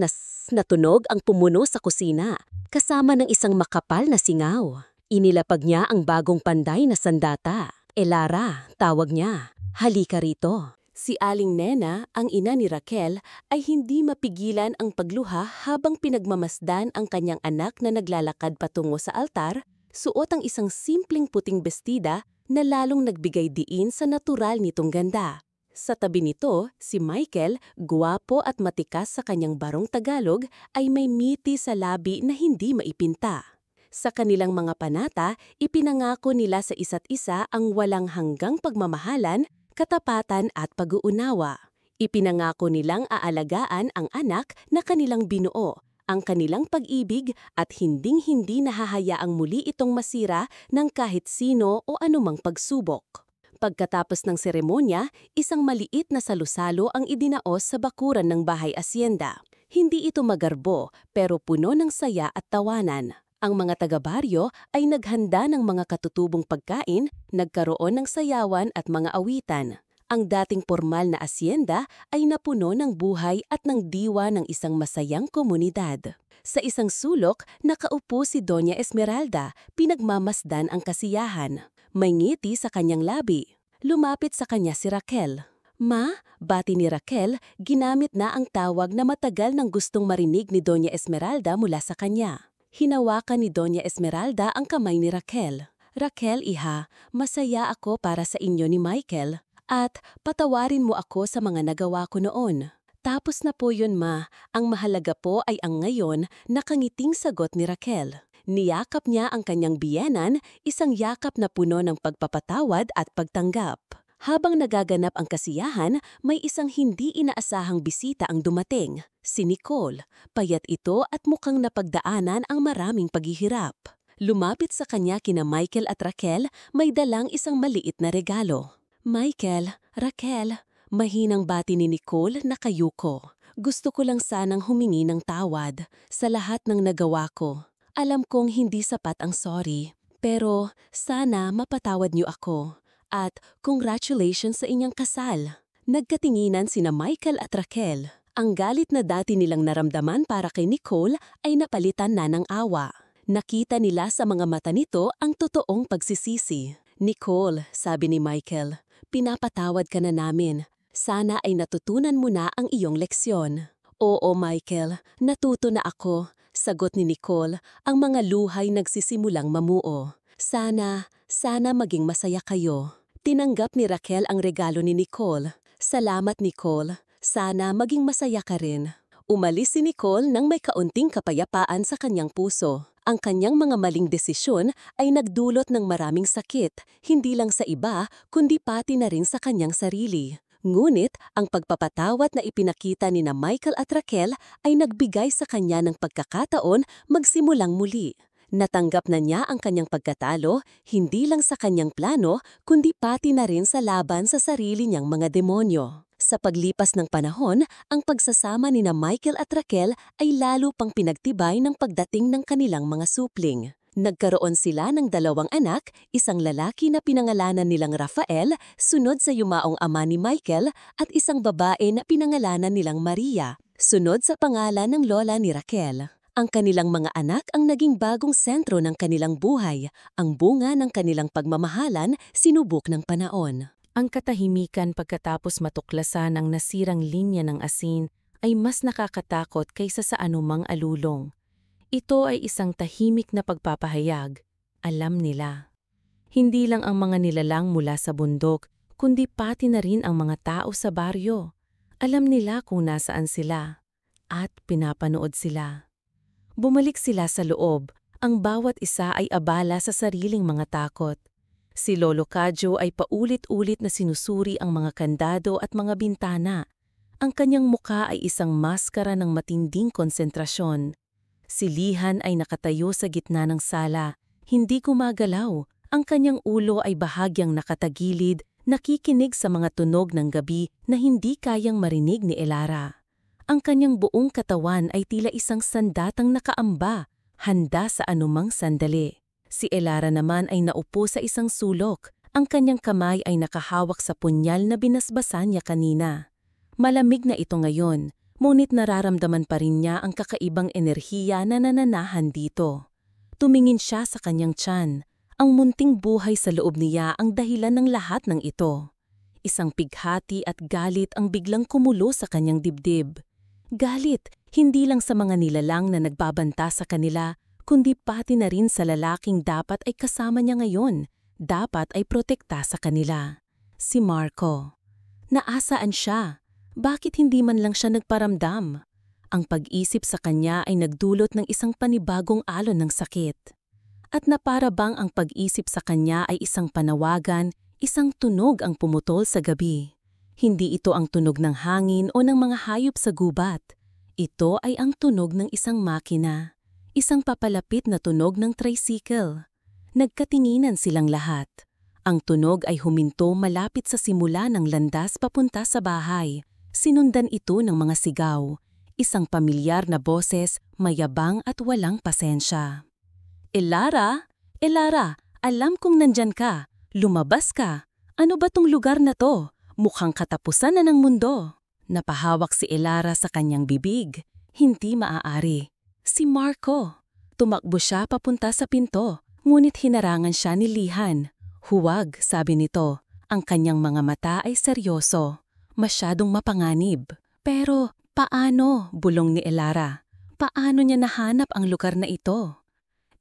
na tunog ang pumuno sa kusina, kasama ng isang makapal na singaw. Inilapag niya ang bagong panday na sandata. "Elara," tawag niya. "Halika rito." Si Aling Nena, ang ina ni Raquel, ay hindi mapigilan ang pagluha habang pinagmamasdan ang kanyang anak na naglalakad patungo sa altar, suot ang isang simpleng puting bestida na lalong nagbigay diin sa natural nitong ganda. Sa tabi nito, si Michael, guwapo at matikas sa kanyang barong Tagalog, ay may ngiti sa labi na hindi maipinta. Sa kanilang mga panata, ipinangako nila sa isa't isa ang walang hanggang pagmamahalan, katapatan at pag-uunawa. Ipinangako nilang aalagaan ang anak na kanilang binuo, ang kanilang pag-ibig at hinding-hindi nahahayaang muli itong masira ng kahit sino o anumang pagsubok. Pagkatapos ng seremonya, isang maliit na salusalo ang idinaos sa bakuran ng bahay asyenda. Hindi ito magarbo pero puno ng saya at tawanan. Ang mga taga-baryo ay naghanda ng mga katutubong pagkain, nagkaroon ng sayawan at mga awitan. Ang dating pormal na asyenda ay napuno ng buhay at ng diwa ng isang masayang komunidad. Sa isang sulok, nakaupo si Doña Esmeralda, pinagmamasdan ang kasiyahan. May ngiti sa kanyang labi. Lumapit sa kanya si Raquel. "Ma," bati ni Raquel, ginamit na ang tawag na matagal nang gustong marinig ni Doña Esmeralda mula sa kanya. Hinawakan ni Doña Esmeralda ang kamay ni Raquel. "Raquel, iha, masaya ako para sa inyo ni Michael. At patawarin mo ako sa mga nagawa ko noon." "Tapos na po yun, ma. Ang mahalaga po ay ang ngayon," nakangiting sagot ni Raquel. Niyakap niya ang kanyang biyenan, isang yakap na puno ng pagpapatawad at pagtanggap. Habang nagaganap ang kasiyahan, may isang hindi inaasahang bisita ang dumating, si Nicole. Payat ito at mukhang napagdaanan ang maraming paghihirap. Lumapit sa kanya kina Michael at Raquel, may dalang isang maliit na regalo. "Michael, Raquel," mahinang bati ni Nicole na kayuko. "Gusto ko lang sanang humingi ng tawad sa lahat ng nagawa ko. Alam kong hindi sapat ang sorry, pero sana mapatawad niyo ako. At congratulations sa inyong kasal." Nagkatinginan sina Michael at Raquel. Ang galit na dati nilang naramdaman para kay Nicole ay napalitan na ng awa. Nakita nila sa mga mata nito ang totoong pagsisisi. "Nicole," sabi ni Michael, "pinapatawad ka na namin. Sana ay natutunan mo na ang iyong leksyon." Oo, Michael, natuto na ako. Sagot ni Nicole, ang mga luhay nagsisimulang mamuo. Sana maging masaya kayo. Tinanggap ni Raquel ang regalo ni Nicole. Salamat, Nicole. Sana maging masaya ka rin. Umalis si Nicole nang may kaunting kapayapaan sa kanyang puso. Ang kanyang mga maling desisyon ay nagdulot ng maraming sakit, hindi lang sa iba, kundi pati na rin sa kanyang sarili. Ngunit, ang pagpapatawad na ipinakita ni na Michael at Raquel ay nagbigay sa kanya ng pagkakataon magsimulang muli. Natanggap na niya ang kanyang pagkatalo, hindi lang sa kanyang plano, kundi pati na rin sa laban sa sarili niyang mga demonyo. Sa paglipas ng panahon, ang pagsasama ni na Michael at Raquel ay lalo pang pinagtibay ng pagdating ng kanilang mga supling. Nagkaroon sila ng 2 anak, isang lalaki na pinangalanan nilang Rafael, sunod sa yumaong ama ni Michael, at isang babae na pinangalanan nilang Maria, sunod sa pangalan ng lola ni Raquel. Ang kanilang mga anak ang naging bagong sentro ng kanilang buhay, ang bunga ng kanilang pagmamahalan, sinubok ng panahon. Ang katahimikan pagkatapos matuklasan ang nasirang linya ng asin ay mas nakakatakot kaysa sa anumang alulong. Ito ay isang tahimik na pagpapahayag. Alam nila. Hindi lang ang mga nilalang mula sa bundok, kundi pati na rin ang mga tao sa baryo. Alam nila kung nasaan sila. At pinapanood sila. Bumalik sila sa loob. Ang bawat isa ay abala sa sariling mga takot. Si Lolo Kadyo ay paulit-ulit na sinusuri ang mga kandado at mga bintana. Ang kanyang muka ay isang maskara ng matinding konsentrasyon. Si Lihan ay nakatayo sa gitna ng sala, hindi gumagalaw. Ang kanyang ulo ay bahagyang nakatagilid, nakikinig sa mga tunog ng gabi na hindi kayang marinig ni Elara. Ang kanyang buong katawan ay tila isang sandatang nakaamba, handa sa anumang sandali. Si Elara naman ay naupo sa isang sulok. Ang kanyang kamay ay nakahawak sa punyal na binasbasan niya kanina. Malamig na ito ngayon. Ngunit nararamdaman pa rin niya ang kakaibang enerhiya na nananahan dito. Tumingin siya sa kanyang tiyan. Ang munting buhay sa loob niya ang dahilan ng lahat ng ito. Isang pighati at galit ang biglang kumulo sa kanyang dibdib. Galit, hindi lang sa mga nilalang na nagbabanta sa kanila, kundi pati na rin sa lalaking dapat ay kasama niya ngayon, dapat ay protekta sa kanila. Si Marco. Naasaan siya? Bakit hindi man lang siya nagparamdam? Ang pag-isip sa kanya ay nagdulot ng isang panibagong alon ng sakit. At na para bang ang pag-isip sa kanya ay isang panawagan, isang tunog ang pumutol sa gabi. Hindi ito ang tunog ng hangin o ng mga hayop sa gubat. Ito ay ang tunog ng isang makina. Isang papalapit na tunog ng tricycle. Nagkatinginan silang lahat. Ang tunog ay huminto malapit sa simula ng landas papunta sa bahay. Sinundan ito ng mga sigaw, isang pamilyar na boses, mayabang at walang pasensya. Elara! Elara! Alam kong nandyan ka. Lumabas ka. Ano ba tong lugar na to? Mukhang katapusan na ng mundo. Napahawak si Elara sa kanyang bibig. Hindi maaari. Si Marco. Tumakbo siya papunta sa pinto, ngunit hinarangan siya ni Lihan. Huwag, sabi nito. Ang kanyang mga mata ay seryoso. Masyadong mapanganib. Pero, paano? Bulong ni Elara. Paano niya nahanap ang lugar na ito?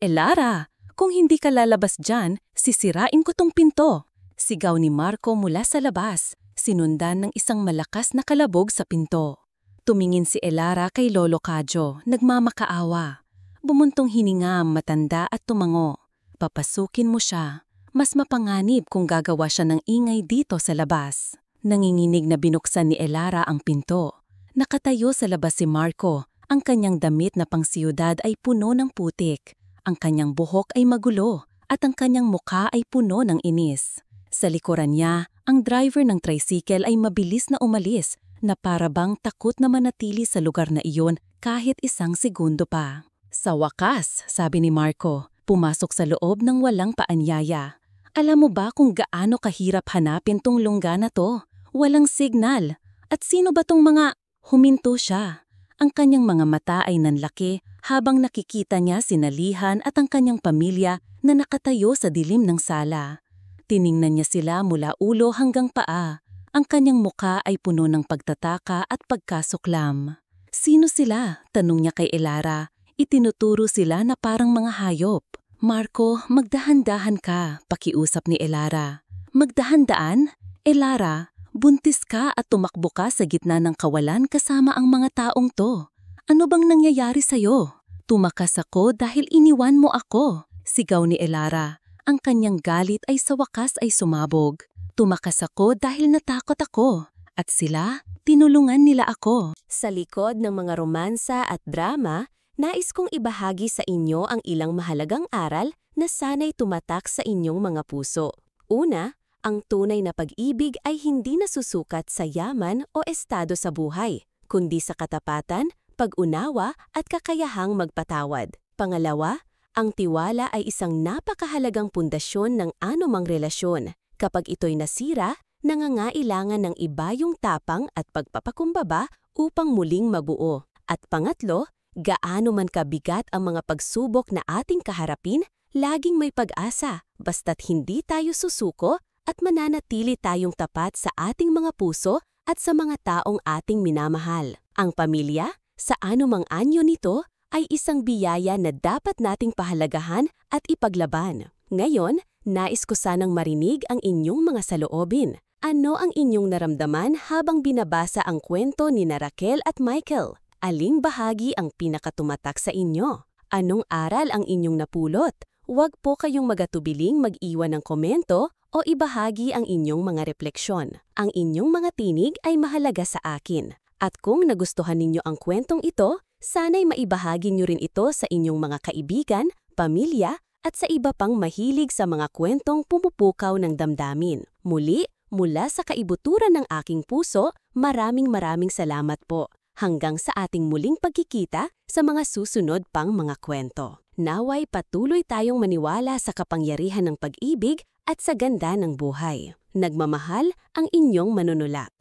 Elara, kung hindi ka lalabas dyan, sisirain ko tong pinto. Sigaw ni Marco mula sa labas, sinundan ng isang malakas na kalabog sa pinto. Tumingin si Elara kay Lolo Kadyo, nagmamakaawa. Bumuntong hininga ang matanda at tumango. Papasukin mo siya. Mas mapanganib kung gagawa siya ng ingay dito sa labas. Nanginginig na binuksan ni Elara ang pinto. Nakatayo sa labas si Marco. Ang kanyang damit na pangsiyudad ay puno ng putik. Ang kanyang buhok ay magulo at ang kanyang mukha ay puno ng inis. Sa likuran niya, ang driver ng tricycle ay mabilis na umalis na parabang takot na manatili sa lugar na iyon kahit isang segundo pa. Sa wakas, sabi ni Marco, pumasok sa loob ng walang paanyaya. Alam mo ba kung gaano kahirap hanapin tong lungga na to? Walang signal. At sino ba tong mga... Huminto siya. Ang kanyang mga mata ay nanlaki habang nakikita niya si Lihan at ang kanyang pamilya na nakatayo sa dilim ng sala. Tiningnan niya sila mula ulo hanggang paa. Ang kanyang muka ay puno ng pagtataka at pagkasuklam. Sino sila? Tanong niya kay Elara. Itinuturo sila na parang mga hayop. Marco, magdahan-dahan ka, pakiusap ni Elara. Magdahan-daan? Elara, buntis ka at tumakbo ka sa gitna ng kawalan kasama ang mga taong to. Ano bang nangyayari sa'yo? Tumakas ako dahil iniwan mo ako, sigaw ni Elara. Ang kanyang galit ay sa wakas ay sumabog. Tumakas ako dahil natakot ako. At sila, tinulungan nila ako. Sa likod ng mga romansa at drama, nais kong ibahagi sa inyo ang ilang mahalagang aral na sana'y tumatak sa inyong mga puso. Una, ang tunay na pag-ibig ay hindi nasusukat sa yaman o estado sa buhay, kundi sa katapatan, pag-unawa at kakayahang magpatawad. Pangalawa, ang tiwala ay isang napakahalagang pundasyon ng anumang relasyon. Kapag ito'y nasira, nangangailangan ng iba yung tapang at pagpapakumbaba upang muling mabuo. At pangatlo, gaano man kabigat ang mga pagsubok na ating kaharapin, laging may pag-asa, basta't hindi tayo susuko at mananatili tayong tapat sa ating mga puso at sa mga taong ating minamahal. Ang pamilya, sa anumang anyo nito, ay isang biyaya na dapat nating pahalagahan at ipaglaban. Ngayon, nais ko sanang marinig ang inyong mga saloobin. Ano ang inyong naramdaman habang binabasa ang kwento ni Raquel at Michael? Aling bahagi ang pinakatumatak sa inyo? Anong aral ang inyong napulot? Huwag po kayong magatubiling mag-iwan ng komento o ibahagi ang inyong mga refleksyon. Ang inyong mga tinig ay mahalaga sa akin. At kung nagustuhan ninyo ang kwentong ito, sana'y maibahagi nyo rin ito sa inyong mga kaibigan, pamilya, at sa iba pang mahilig sa mga kwentong pumupukaw ng damdamin. Muli, mula sa kaibuturan ng aking puso, maraming salamat po. Hanggang sa ating muling pagkikita sa mga susunod pang mga kwento. Naway patuloy tayong maniwala sa kapangyarihan ng pag-ibig at sa ganda ng buhay. Nagmamahal ang inyong manunulat.